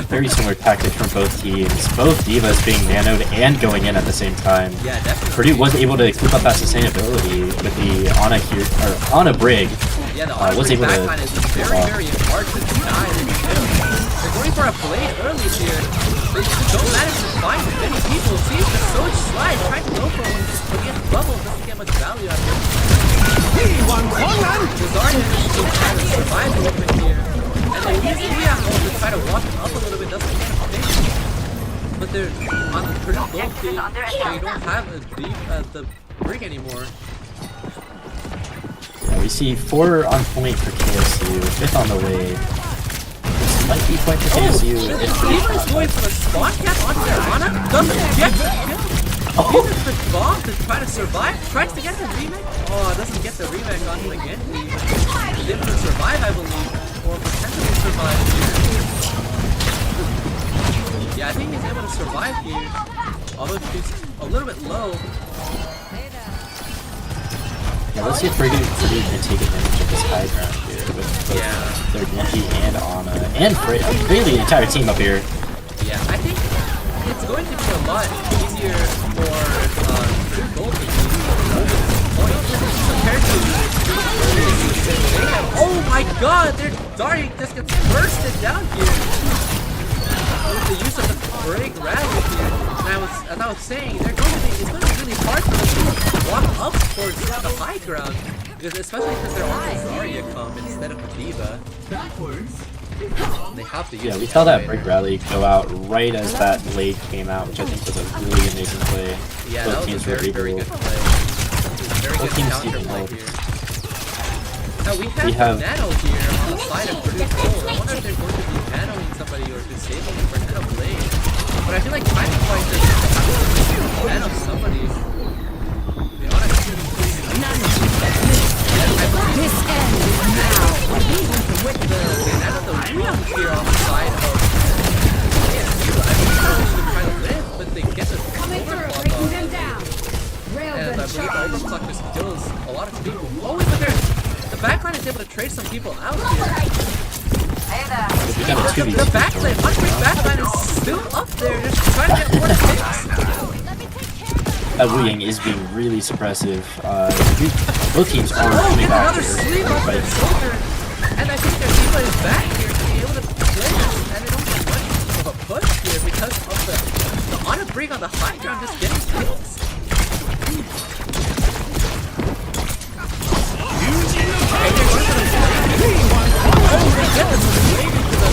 very similar tactic from both teams. Both Divas being nanoed and going in at the same time. Yeah, definitely. Purdue was able to keep up that sustainability with the Ana here, or Ana Brig. Yeah, the Ana was Brig able to backline is very, very hard to deny. They're going for a blade early here. They don't manage to find many people. See the Soj slide, trying to go for one, but he gets bubble, doesn't get much value out of it. The Zarya is trying to survive a little bit here. And they use Liam to try to walk him up a little bit, doesn't get a pick. But they're on the Purdue Gold team, they don't have the Brig anymore. Yeah, we see 4 on point for KSU, 5th on the way. This might be point for KSU. Diva is going for the spawn cap onto their Ana, doesn't get the kill. Uses the bomb to try to survive, tries to get the remake. Oh, doesn't get the remake onto the Genji. Diva to survive, I believe, or potentially survive here. Yeah, I think he's able to survive here, although he's a little bit low. Yeah, let's see if Purdue can take advantage of this high ground here with both their Genji and Ana and really the entire team up here. Yeah, I think it's going to be a lot easier for Purdue Gold to use points compared to they have. Oh my god, their Zarya just gets bursted down here with the use of the Brig rally here. And as I was saying, it's going to be really hard for them to walk up towards the high ground, especially because they're on the Zarya comp instead of the Diva. They have to use Yeah, we the saw that elevator. Brig rally go out right as that blade came out, which I think was a really amazing play. Yeah, Both that was a teams were very, very able- good play. Very Both good teams counter needed play help. here. Now we have Nano here on the side of Purdue Gold. I wonder if they're going to be nanoing somebody or disabling for Nano Blade. But I feel like timing wise, they're nano somebody. They ought to be This ends now. with the nano the wheels here on the side of KSU. I mean, they're trying to live, but they get the Coming through, overclock breaking off. them down. And I believe the overclock just kills a lot of people. Oh, but the backline is able to trade some people out here. We got a 2v2 The backline, Unbreak backline is still up there, just trying to get more picks. Wu Yang is being really suppressive. Both teams are Oh, coming get back another here. sleeve off their shoulder. And I think their Diva is back here to be able to play this. And they don't get much of a push here because of the on a break on the high ground just getting picks. Okay, they're going for the oh, they get the blade into the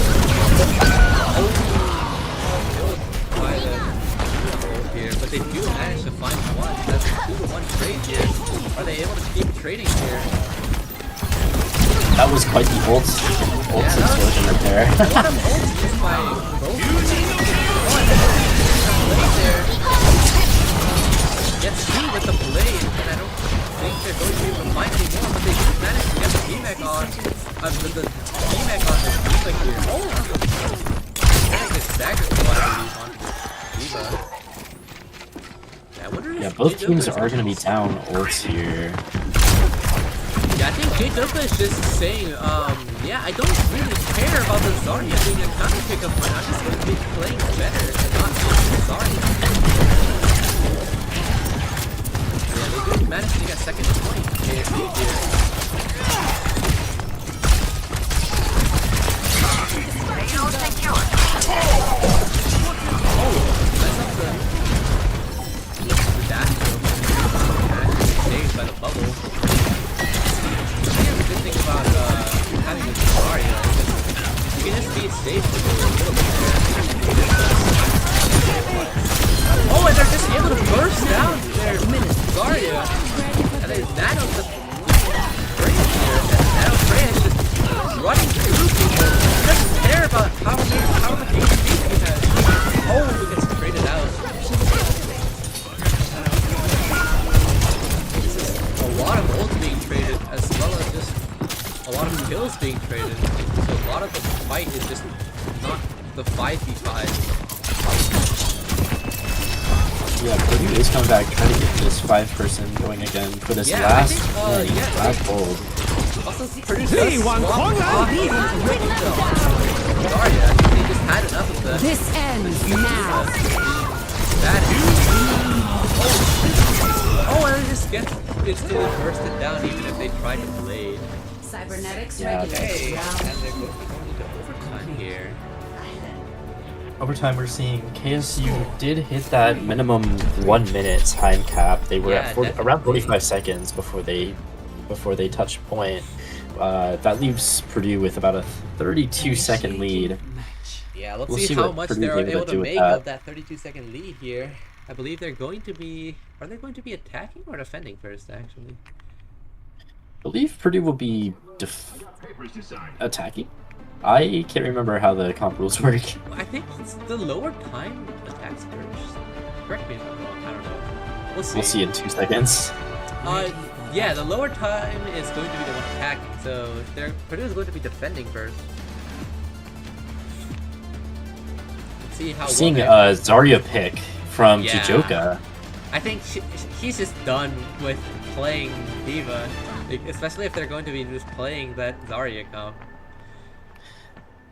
by the here, but they do manage to find one. That's a 2-to-1 trade here. Are they able to keep trading here? That was quite the ult explosion right there. A lot of ults used by both. Blade there. Gets two with the blade, and I don't think they're going to be able to find any more, but they do manage to get the D-Mech on. The D-Mech on the Diva here. Oh! I think it's staggered a lot of these onto Diva. I wonder if Both J-Dopa teams is are going to be down ults here. Yeah, I think J-Dopa is just saying, yeah, I don't really care about the Zarya being a counter pickup point. I'm just going to be playing better and not Zarya. Yeah, they did manage to get a second point. KSU here. Oh, that's up the dash throw. Saved by the bubble. The good thing about having this Zarya is you can just be safe for a little bit there. Oh, and they're just able to burst down their Zarya. And then Nano just Freya here. And Nano Freya is just running through people. He doesn't care about how much HP he has. Oh, he gets traded out. This is a lot of ults being traded, as well as just a lot of kills being traded. So a lot of the fight is just not the 5v5. Yeah, Purdue is coming back trying to get this 5-person going again for this last hold. Also, Purdue does swap off Zarya. I think they just had enough of the This ends now. that oh, and it just gets instantly bursted down even if they try to blade. Cybernetics Yeah, regulates. And they're going into overtime here. Overtime, we're seeing KSU did hit that minimum 1 minute time cap. They were at around 45 seconds before they touch point. That leaves Purdue with about a 32-second lead. Yeah, let's We'll see see how what much Purdue's they're able to able do to with make that. of that 32-second lead here. I believe they're going to be... Are they going to be attacking or defending first, actually? I believe Purdue will be attacking. I can't remember how the comp rules work. I think it's the lower time attacks first. Correct me if I'm wrong, I don't know. We'll see. We'll see in 2 seconds. Yeah, the lower time is going to be the one attacking, so Purdue is going to be defending first. Let's see how Seeing well Zarya pick from Yeah. Jijoka. I think he's just done with playing Diva, especially if they're going to be just playing that Zarya comp.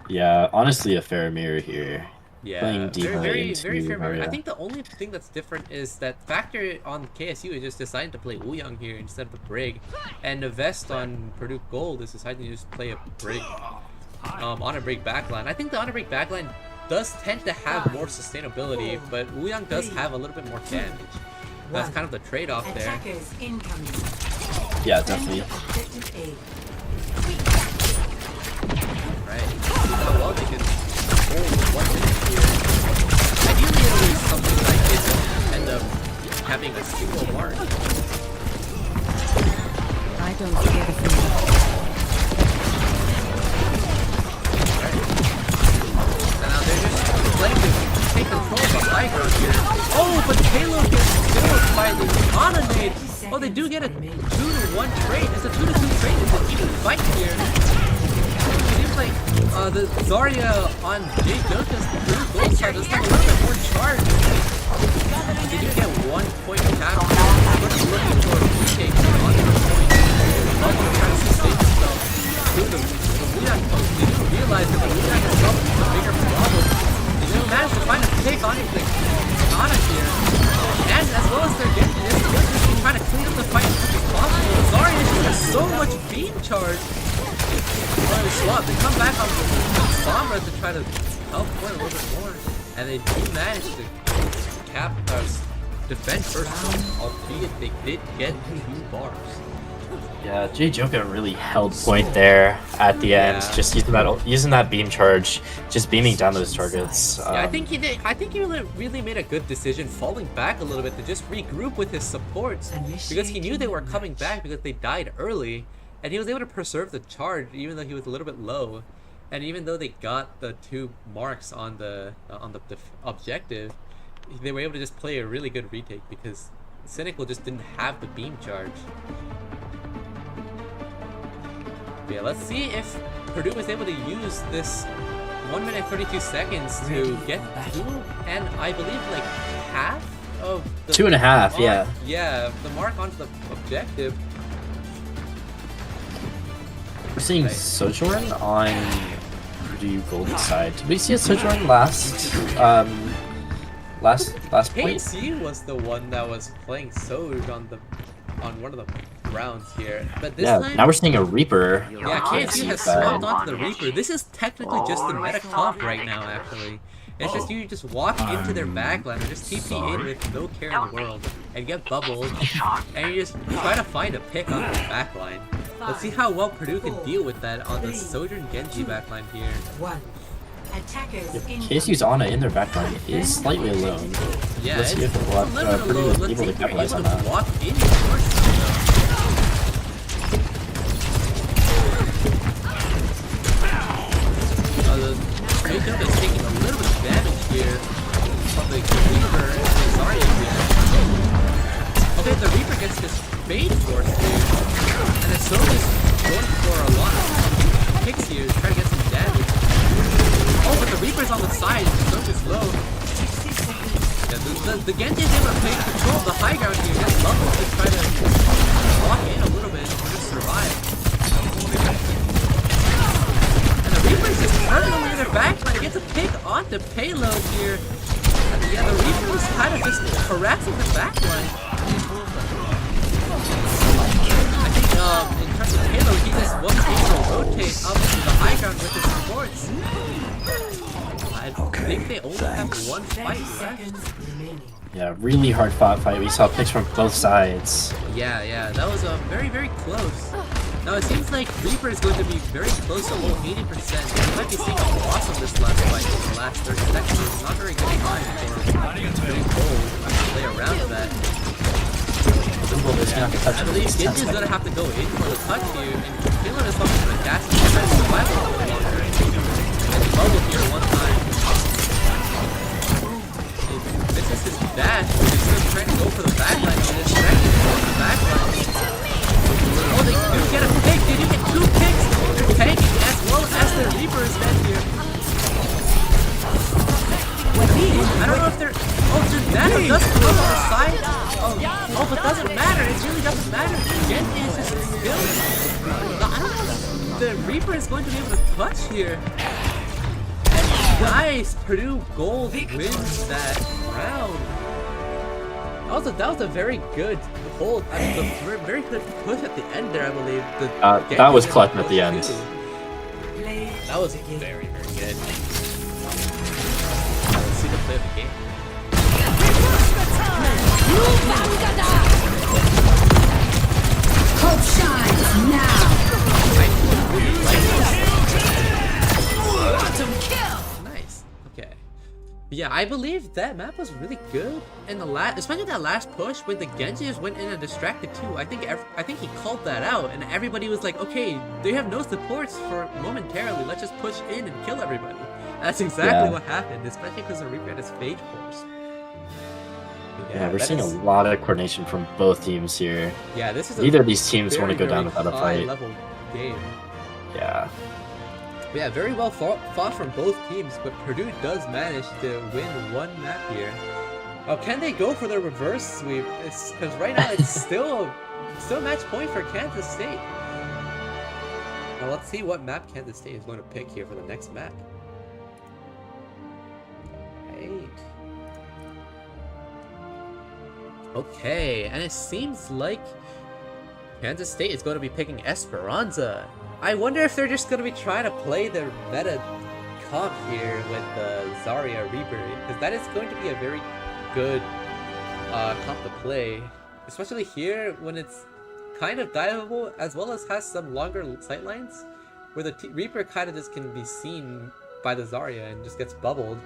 Yeah, honestly, a fair mirror here. Yeah, Playing Diva very into fair mirror. I Zarya. think the only thing that's different is that Factor on KSU is just deciding to play Wooyoung here instead of the Brig, and the Vest on Purdue Gold is deciding to just play a Brig, on a Brig backline. I think the on a Brig backline does tend to have more sustainability, but Wooyoung does have a little bit more damage. That's kind of the trade-off there. Attackers incoming. Yeah, definitely. Objective A. Right. See how well they can hold 1 minute here. Ideally, it'll be something like this and end up having a single mark. I don't forget a thing. get a 2-to-1 trade. It's a 2-to-2 trade. It's an even fight here. It seems like the Zarya on Jay Jota's gold side does have a little bit more charge. They do get 1 point cap. Looking for a retake on the point. Also trying to sustain himself through the Wudan post. They didn't realize that the Wudan itself is a bigger problem. They didn't manage to find a take on anything. Ana here. And as well as they're getting this, they're just trying to clean up the fight as much as possible. Zarya just has so much beam charge. Swap. They come back on the Sombra to try to help point a little bit more. And they do manage to defend first, albeit they did get 2 bars. Yeah, Jay Joka really held point there at the end, just using that beam charge, just beaming down those targets. Yeah, I think he did. I think he really made a good decision, falling back a little bit to just regroup with his supports, because he knew they were coming back because they died early, and he was able to preserve the charge even though he was a little bit low, and even though they got the 2 marks on the objective, they were able to just play a really good retake because Cynical just didn't have the beam charge. But yeah, let's see if Purdue was able to use this 1 minute 32 seconds to get 2 and I believe like half of the 2.5, yeah. Yeah, the mark onto the objective. We're seeing Sojourn on Purdue Golden side. Did we see a Sojourn last point? KC was the one that was playing Soj on one of the rounds here, but this time now we're seeing a Reaper. Yeah, KC has swapped onto the Reaper. This is technically just the meta comp right now, actually. It's just you just walk into their backline or just TP in with no care in the world and get bubbled, and you just try to find a pick on the backline. Let's see how well Purdue can deal with that on the Sojourn Genji backline here. KC's Ana in their backline is slightly alone. Yeah, let's see if Purdue is able to capitalize on that. Walk in first, Jacob is taking a little bit of damage here from the Reaper and the Zarya here. Okay, the Reaper gets this Fade Force here, and then Soul is going for a lot of picks here, trying to get some damage. Oh, but the Reaper's on the side, the Soul is low. Yeah, the Genji is able to take control of the high ground here, gets leveled to try to walk in a little bit or just survive. Reaper's just struggling in their backline, gets a pick onto payload here. And yeah, the Reaper was kind of just harassing the backline. I think in terms of payload, he just wasn't able to rotate up to the high ground with his supports. I think they only have 1 fight left. Yeah, really hard fought fight. We saw picks from both sides. Yeah, that was very, very close. Now it seems like Reaper is going to be very close to low 80%. We might be seeing a loss of this last fight in the last 30 seconds. It's not very good time for doing gold to play around that. I believe Genji is going to have to go in for the touch here, and Taylor is probably going to dash and try to survive a little bit longer. And bubble here 1 time. This is his dash, but he's still trying to go for the backline. He's distracted from the backline. Oh, they do get a pick. They do get 2 picks. They're tanking as well as their Reaper is dead here. I don't know if they're... Oh, Nano does come on the side. Oh, but it doesn't matter. It really doesn't matter. Genji is just still... I don't know if the Reaper is going to be able to clutch here. And nice! Purdue Gold wins that round. That was a very good hold. I mean, a very good push at the end there, I believe. That was clutch at the end. That was very, very good. Let's see the play of the game. Hope shines now. Nice. Okay. Yeah, I believe that map was really good. And especially that last push when the Genji just went in and distracted too. I think he called that out, and everybody was like, okay, they have no supports for momentarily. Let's just push in and kill everybody. That's exactly what happened, especially because the Reaper had his Fade Force. Yeah, we're that seeing is- a lot of coordination from both teams here. Yeah, this is a Neither of these teams want to very, go down very without a fight. high-level game. Yeah. But yeah, very well fought from both teams, but Purdue does manage to win one map here. Oh, can they go for the reverse sweep? Because right now it's still match point for Kansas State. Now let's see what map Kansas State is going to pick here for the next map. Right. Okay, and it seems like Kansas State is going to be picking Esperanza. I wonder if they're just going to be trying to play their meta comp here with the Zarya Reaper, because that is going to be a very good comp to play, especially here when it's kind of diveable as well as has some longer sightlines, where the Reaper kind of just can be seen by the Zarya and just gets bubbled.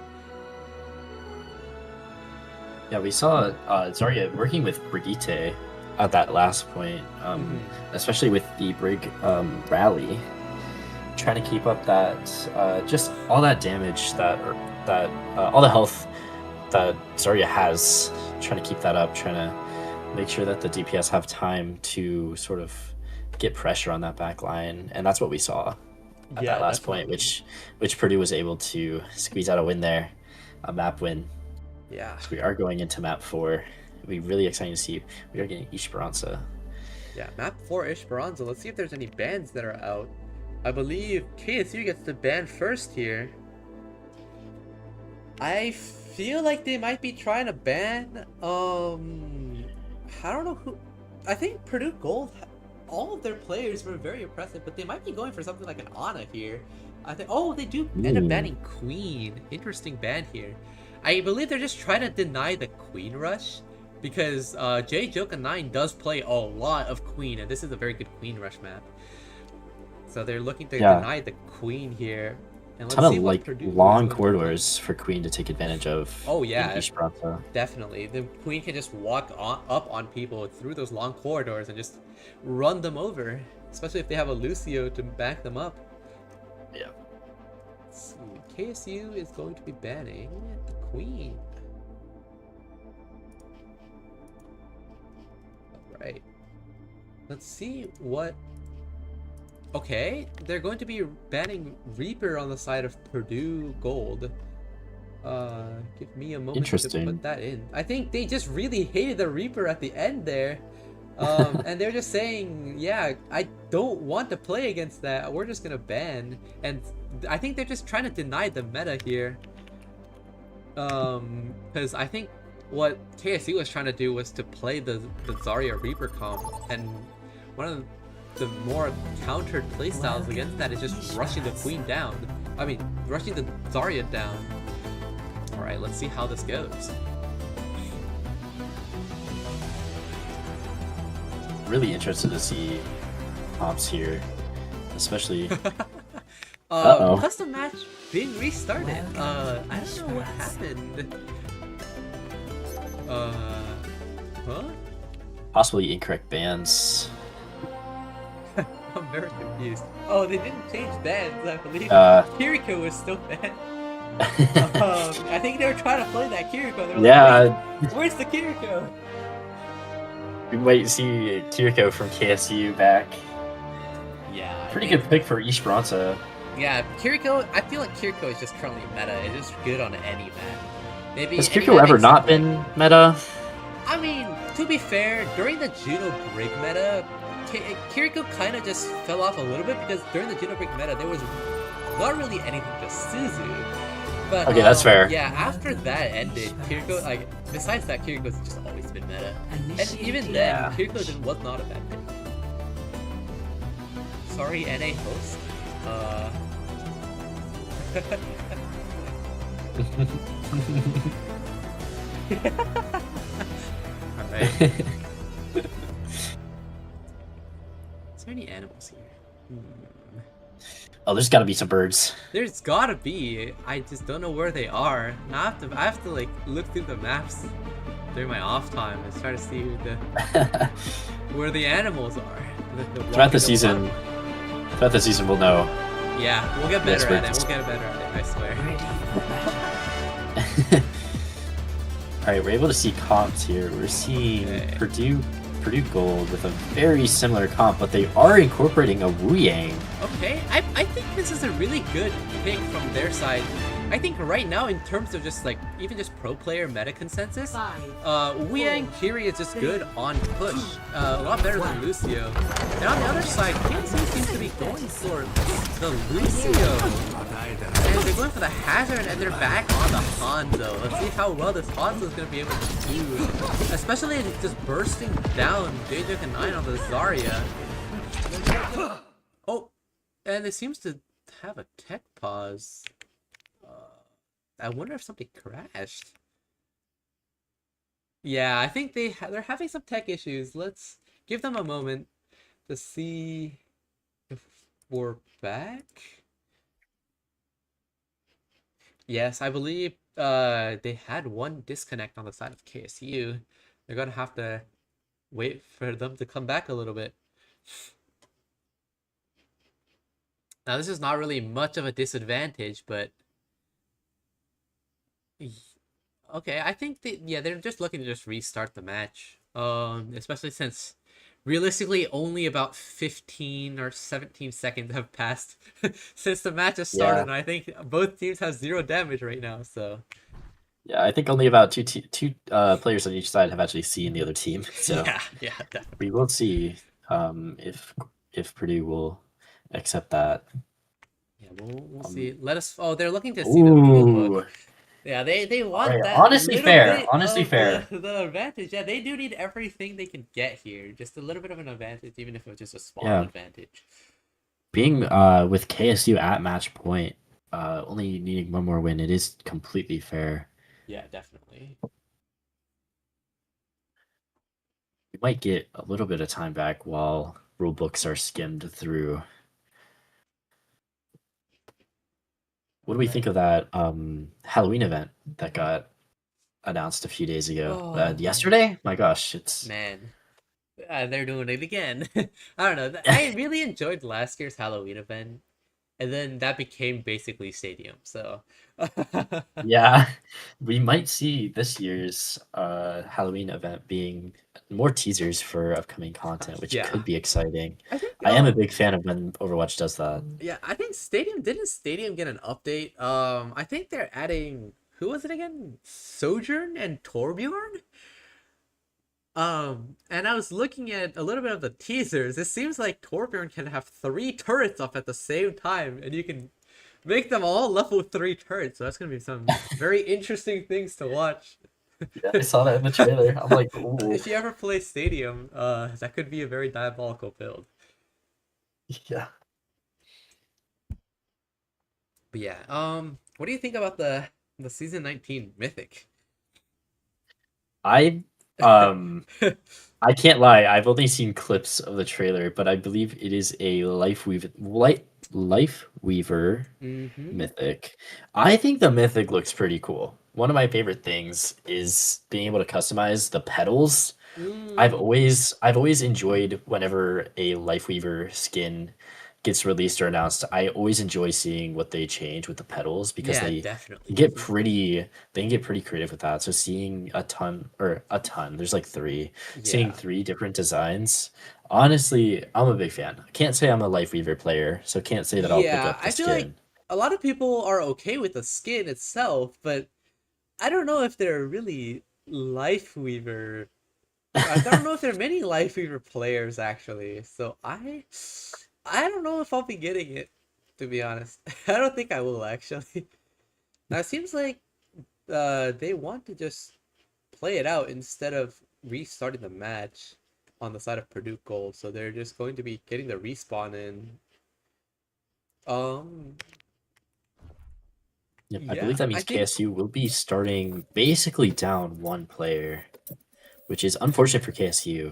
Yeah, we saw Zarya working with Brigitte at that last point, especially with the Brig rally, trying to keep up that just all that damage that all the health that Zarya has, trying to keep that up, trying to make sure that the DPS have time to sort of get pressure on that back line, and that's what we saw at that last point, which Purdue was able to squeeze out a win there, a map win. Yeah. So we are going into map 4. It'll be really exciting to see. We are getting Esperanza. Yeah, map 4 Esperanza. Let's see if there's any bans that are out. I believe KSU gets the ban first here. I feel like they might be trying to ban I don't know who. I think Purdue Gold, all of their players were very impressive, but they might be going for something like an Ana here. I think. Oh, they do end up banning Queen. Interesting ban here. I believe they're just trying to deny the Queen rush, because J-Joka9 does play a lot of Queen, and this is a very good Queen rush map. So they're looking to deny the Queen here. And let's see what Purdue long corridors for Queen to take advantage of. Oh yeah, Esperanza. definitely. The Queen can just walk up on people through those long corridors and just run them over, especially if they have a Lucio to back them up. Yeah. Let's see. KSU is going to be banning the Queen. Alright. Let's see what... Okay, they're going to be banning Reaper on the side of Purdue Gold. Give me a moment to put that in. I think they just really hated the Reaper at the end there. And they're just saying, yeah, I don't want to play against that. We're just gonna ban. And I think they're just trying to deny the meta here. Because I think what KSU was trying to do was to play the Zarya Reaper comp, and one of the more countered playstyles against that is just rushing the Queen down. I mean, rushing the Zarya down. Alright, let's see how this goes. Really interested to see comps here, especially... Custom match being restarted. I don't know what happened. Huh? Possibly incorrect bans. I'm very confused. Oh, they didn't change bans, I believe. Kiriko was still banned. I think they were trying to play that Kiriko. They were like, where's the Kiriko? We might see Kiriko from KSU back. Yeah. Pretty good pick for Esperanza. Yeah, Kiriko, I feel like Kiriko is just currently meta. It's just good on any map. Maybe Has Kiriko ever not been meta? I mean, to be fair, during the Juno Brig meta, Kiriko kind of just fell off a little bit, because during the Juno Brig meta, there was not really anything to Suzu. But, okay, that's fair. Yeah, after that ended, Kiriko, like, besides that, Kiriko's just always been meta. And even then, Kiriko was not a bad pick. Sorry, NA host. Alright. Is there any animals here? Oh, there's gotta be some birds. There's gotta be. I just don't know where they are. Now I have to like look through the maps during my off time and try to see where the animals are. Throughout the season, we'll know. Yeah, we'll get better at it. We'll get better at it, I swear. All right, we're able to see comps here. We're seeing Purdue Gold with a very similar comp, but they are incorporating a Wu Yang. Okay, I think this is a really good pick from their side. I think right now, in terms of just like even just pro player meta consensus, Wu Yang Kiri is just good on push, a lot better than Lucio. And on the other side, KC seems to be going for the Lucio, and they're going for the Hazard, and they're back on the Hanzo. Let's see how well this Hanzo is going to be able to do, especially just bursting down JJ9 on the Zarya. Oh, and it seems to have a tech pause. I wonder if something crashed. Yeah, I think they're having some tech issues. Let's give them a moment to see if we're back. Yes, I believe they had one disconnect on the side of KSU. They're gonna have to wait for them to come back a little bit. Now, this is not really much of a disadvantage, but okay, I think they're just looking to just restart the match. Especially since realistically only about 15 or 17 seconds have passed since the match has started, and I think both teams have 0 damage right now, so yeah, I think only about two players on each side have actually seen the other team. So yeah, definitely. we will see if Purdue will accept that. Yeah, we'll see. Let us. Oh, they're looking to see the rulebook. Yeah, they want that. Honestly fair. Honestly fair. The advantage. Yeah, they do need everything they can get here. Just a little bit of an advantage, even if it was just a small advantage. Being with KSU at match point, only needing one more win, it is completely fair. Yeah, definitely. We might get a little bit of time back while rule books are skimmed through. What do we think of that Halloween event that got announced a few days ago? Yesterday? My gosh, it's... Man, they're doing it again. I don't know. I really enjoyed last year's Halloween event, and then that became basically Stadium, so... Yeah, we might see this year's Halloween event being more teasers for upcoming content, which could be exciting. I am a big fan of when Overwatch does that. Yeah, I think didn't Stadium get an update? I think they're adding, who was it again? Sojourn and Torbjorn? And I was looking at a little bit of the teasers. It seems like Torbjorn can have 3 turrets up at the same time, and you can make them all level 3 turrets. So that's gonna be some very interesting things to watch. Yeah, I saw that in the trailer. I'm like, ooh. If you ever play Stadium, that could be a very diabolical build. Yeah. But yeah, what do you think about the season 19 Mythic? I can't lie. I've only seen clips of the trailer, but I believe it is a Life Weaver Mythic. I think the Mythic looks pretty cool. One of my favorite things is being able to customize the petals. I've always enjoyed whenever a Life Weaver skin gets released or announced. I always enjoy seeing what they change with the petals because they definitely get pretty creative with that. So seeing a ton, there's like 3. Seeing 3 different designs. Honestly, I'm a big fan. I can't say I'm a Life Weaver player, so can't say that I'll pick up the I feel skin. like a lot of people are okay with the skin itself, but I don't know if they're really Life Weaver. I don't know if there are many Life Weaver players actually. So I don't know if I'll be getting it, to be honest. I don't think I will actually. Now it seems like they want to just play it out instead of restarting the match on the side of Purdue Gold. So they're just going to be getting the respawn in. Yep, I believe that means KSU will be starting basically down 1 player, which is unfortunate for KSU.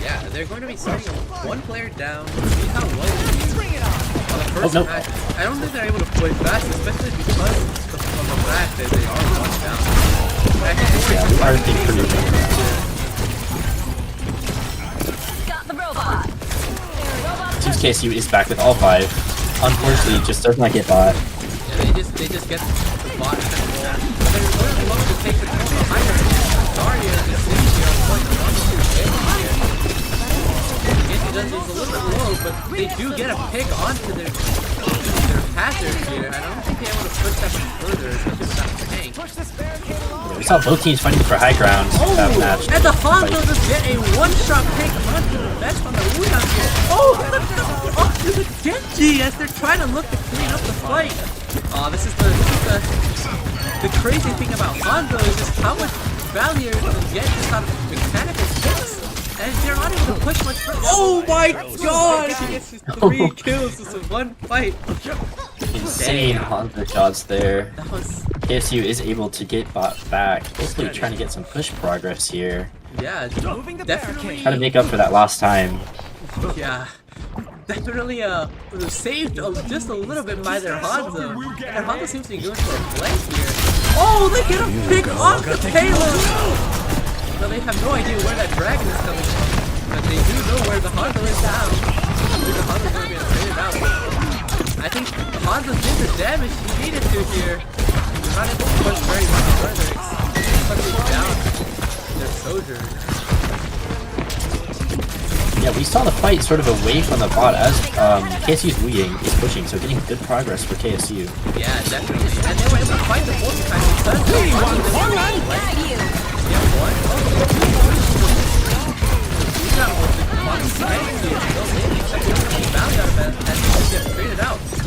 Yeah, they're going to be starting 1 player down. See how well they do on the first match. I don't think they're able to play fast, especially because of the fact that they are 1 down. I think Purdue Got the robot. seems KSU is back with all 5. Unfortunately, just does not get bought. Yeah, they just get the bot control. they're really low to take control behind her. Daria is sitting here on point. Genji does is a little bit low, but they do get a pick onto their hazard here. I don't think they're able to push that much further, especially with that tank. We saw both teams fighting for high ground that match. And the Hanzo just get a one-shot pick onto the vest on the Wuyan here. Oh, onto the Genji as they're trying to look to clean up the fight. This is the crazy thing about Hanzo is just how much value you can get just out of mechanical picks. And they're not able to push much further. Oh my god! He gets his 3 kills with one fight. Insane Hanzo shots there. That was... KSU is able to get back. Hopefully trying to get some push progress here. Yeah, definitely. Try to make up for that lost time. Yeah. Definitely saved just a little bit by their Hanzo. And their Hanzo seems to be going for a flank here. Oh, they get a pick off the payload! So they have no idea where that dragon is coming from. But they do know where the Hanzo is down. The Hanzo's going to be traded out. I think Hanzo did the damage he needed to here. They're not able to push very much further. Especially down their soldiers. Yeah, we saw the fight sort of away from the bot as KSU's Wu Ying is pushing, so getting good progress for KSU. Yeah, definitely. And they were able to fight the full time because they won one. Yeah, one.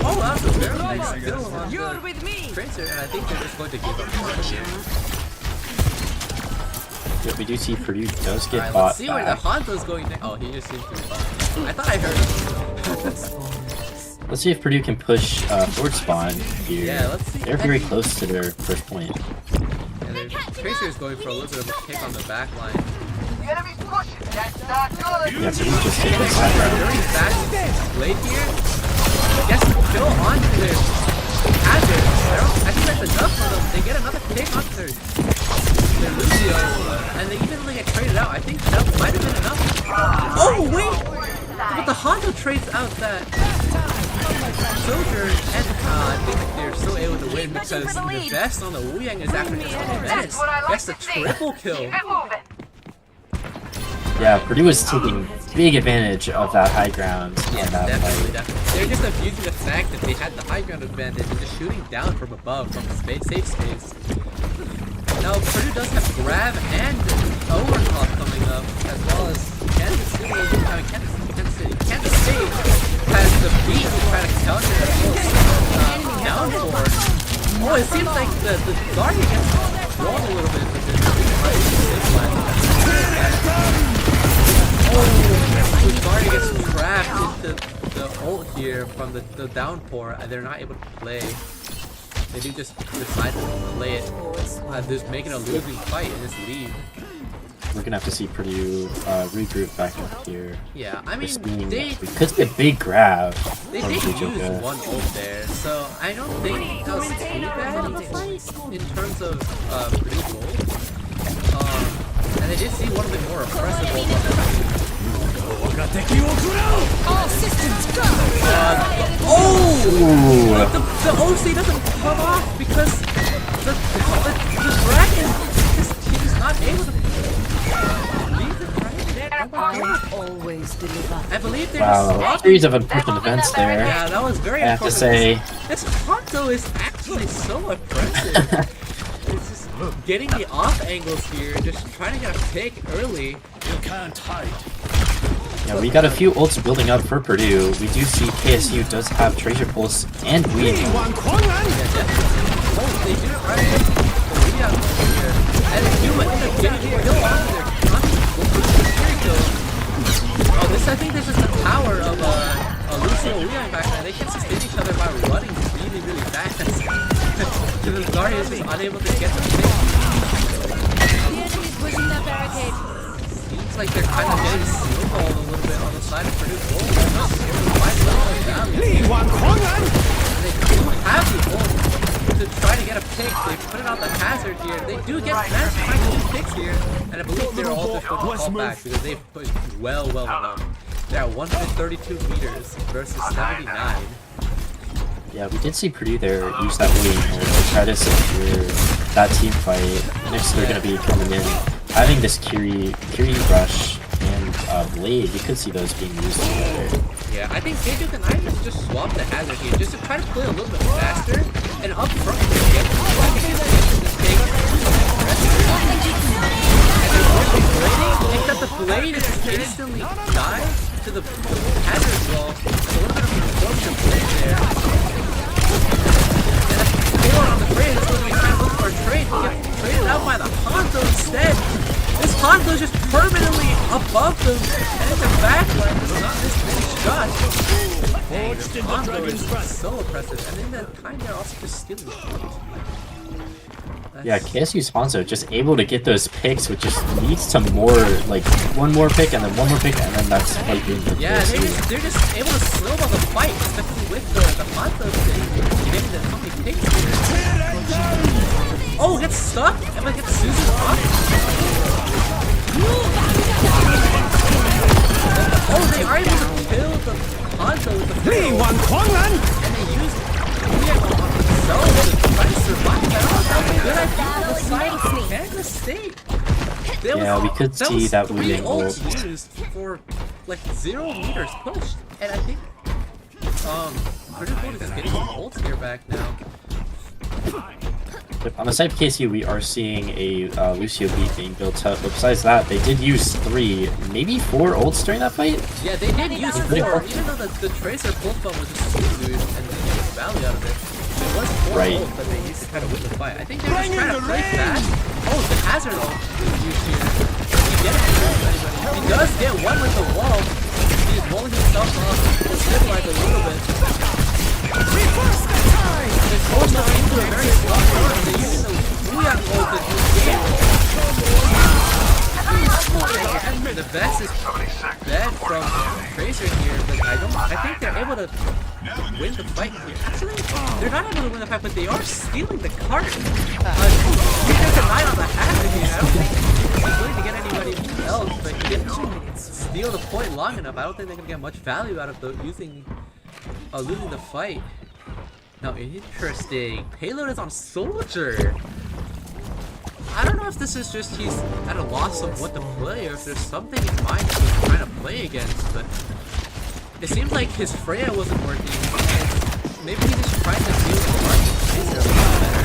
Oh, that's a very nice kill on the Tracer, and I think they're just going to give up. Yeah, we do see Purdue does get Alright, bought let's see where the back. Hanzo's going next. Oh, he just seems to be... I thought I heard him. Let's see if Purdue can push forward spawn here. Yeah, let's see. They're very close to their first point. And their Tracer is going for a little bit of a kick on the back line. Yeah, Purdue just taking this high ground. Very fast blade here. Yes, still on to their hazard. I think that's enough for them. They get another kick on their Lucio, and they even get traded out. I think that might have been enough. Oh, wait! But the Hanzo trades out that soldier, and I think they're still able to win because the best on the Wu Yang is after just a minute. That's a triple kill. Yeah, Purdue was taking big advantage of that high ground Yeah, on that definitely, fight. definitely. They're just abusing the fact that they had the high ground advantage and just shooting down from above, from the safe space. Now, Purdue does have grab and overclock coming up, as well as Kansas City. Kansas State has the beat to try to counter a down four. Oh, it seems like the Guardian gets rolled a little bit with this. Oh, the Guardian gets trapped into the ult here from the downpour, and they're not able to play. They do just decide to play it, just make it a losing fight and just leave. We're gonna have to see Purdue regroup back up here. Yeah, I mean, they could be a big grab. did use one ult there, so I don't think that was too bad of a fight in terms of Purdue gold. And they did see one of the more impressive ults. All systems go! The OC doesn't come off because the dragon he's not able to leave the dragon. I always deliver. I believe there's a series of unfortunate events there. Yeah, that was very I have to say. This Hanzo is actually so impressive. It's just getting the off angles here, just trying to get a pick early. You can't hide. Yeah, we got a few ults building up for Purdue. We do see KSU does have Treasure Pulse and Wu. They do it right. And they do end up getting Dill on there. Oh, I think this is the power of Lucio and Leon back there. They can sustain each other by running really, really fast. The Guardian is just unable to get them pick. Pushing that barricade. Seems like they're kind of getting snowballed a little bit on the side of Purdue. They're not able to find They do have the ult to try to get a pick. They put it on the hazard here. They do get managed to find 2 picks here. And I believe they're all just going to fall back because they've pushed well enough. They're at 132 meters versus 79. Yeah, we did see Purdue there use that wing to try to secure that team fight. Next, they're going to be coming in, having this Kiri rush and Blade. You could see those being used together. Yeah, I think Jeju and I just swap the hazard here just to try to play a little bit faster and up front to get except the Blade is instantly died to the hazard wall. There's a little bit of performance play there. And the on the trade is going to be trying to look for a trade. He gets traded out by the Hanzo instead. This Hanzo is just permanently above them, and in the backline does not miss any shots. Dang, this Hanzo is so oppressive, and in that time they're also just stealing points. Yeah, KSU's Hanzo just able to get those picks, which just leads to more, like, one more pick and then one more pick, and then that's like being the yeah, they're just able to snowball the fight, especially with the Hanzo getting the so many picks here. Oh, gets stuck, and then gets Susan off. Oh, they are able to kill the Hanzo with the field, and they use themselves to try to survive that. Good idea on the side of Kansas State. Yeah, we could see that we three ults used for like 0 meters pushed, and I think Purdue Gold is getting some ults here back now. On the side of KSU, we are seeing a Lucio beat being built up, but besides that, they did use 3, maybe 4 ults during that fight? Yeah, they did use 4, even though the Tracer pulse bomb was just so good and they get the value out of it. It was 4 ults that they used to try to win the fight. I think they were just trying to play fast. Oh, the hazard ult is used here. He does get one with the wall. He's rolling himself off to stabilize a little bit. They forced us into a very strong run. They used the Booyah ult that he gave. The best is dead from Tracer here, but I think they're able to win the fight here. Actually, they're not able to win the fight, but they are stealing the cart. You get a 9 on the hazard here. I don't think he's going to get anybody else, but he didn't steal the point long enough. I don't think they're going to get much value out of losing the fight. Now, interesting. Payload is on Soldier. I don't know if this is just he's at a loss of what to play, or if there's something in mind that he's trying to play against, but it seems like his Freya wasn't working, and maybe he just tried to deal with one Tracer a lot better.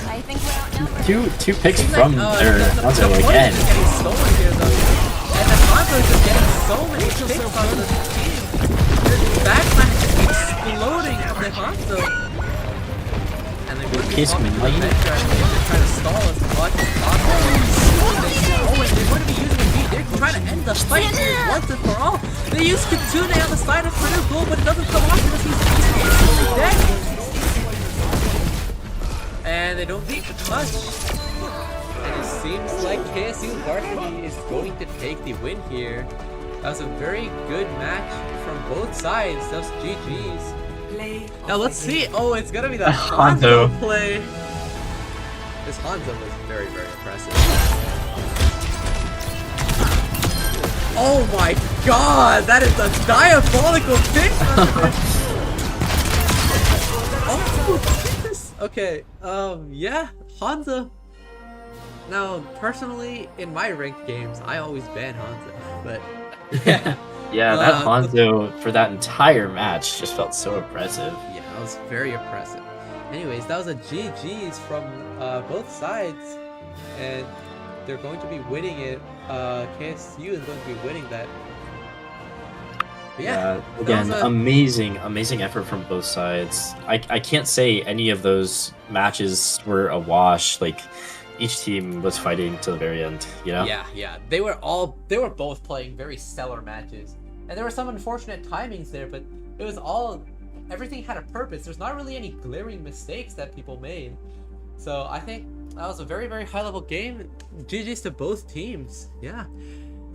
I think we're outnumbered. Two picks from their Hanzo again. The getting stolen here, though, and the Hanzo is just getting so many picks on the team. Their backline is exploding from the Hanzo. And they would be talking to the Venture, and they're trying to stall as much as possible. Oh, and they want to be using a beat. They're trying to end the fight here once and for all. They use Kitsune on the side of Purdue Gold, but it doesn't come off because he's instantly dead. And they don't beat the touch. And it seems like KSU Varsity is going to take the win here. That was a very good match from both sides. That was GG's. Now let's see. Oh, it's gonna be the Hanzo play. This Hanzo was very, very impressive. Oh my god, that is a diabolical pick. Oh, goodness. Okay, yeah, Hanzo. Now, personally, in my ranked games, I always ban Hanzo, but yeah, that Hanzo for that entire match just felt so impressive. Yeah, that was very impressive. Anyways, that was a GG's from both sides, and they're going to be winning it. KSU is going to be winning that. But yeah, again, amazing effort from both sides. I can't say any of those matches were a wash. Like, each team was fighting to the very end, you know? Yeah. They were both playing very stellar matches. And there were some unfortunate timings there, but it was everything had a purpose. There's not really any glaring mistakes that people made. So I think that was a very, very high level game. GG's to both teams. Yeah.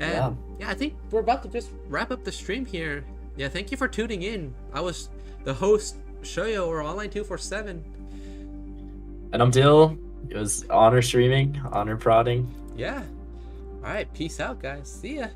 And yeah, I think we're about to just wrap up the stream here. Yeah, thank you for tuning in. I was the host, Shoyo, or Online247. And I'm Dill. It was honor streaming, honor prodding. Yeah. All right, peace out, guys. See ya.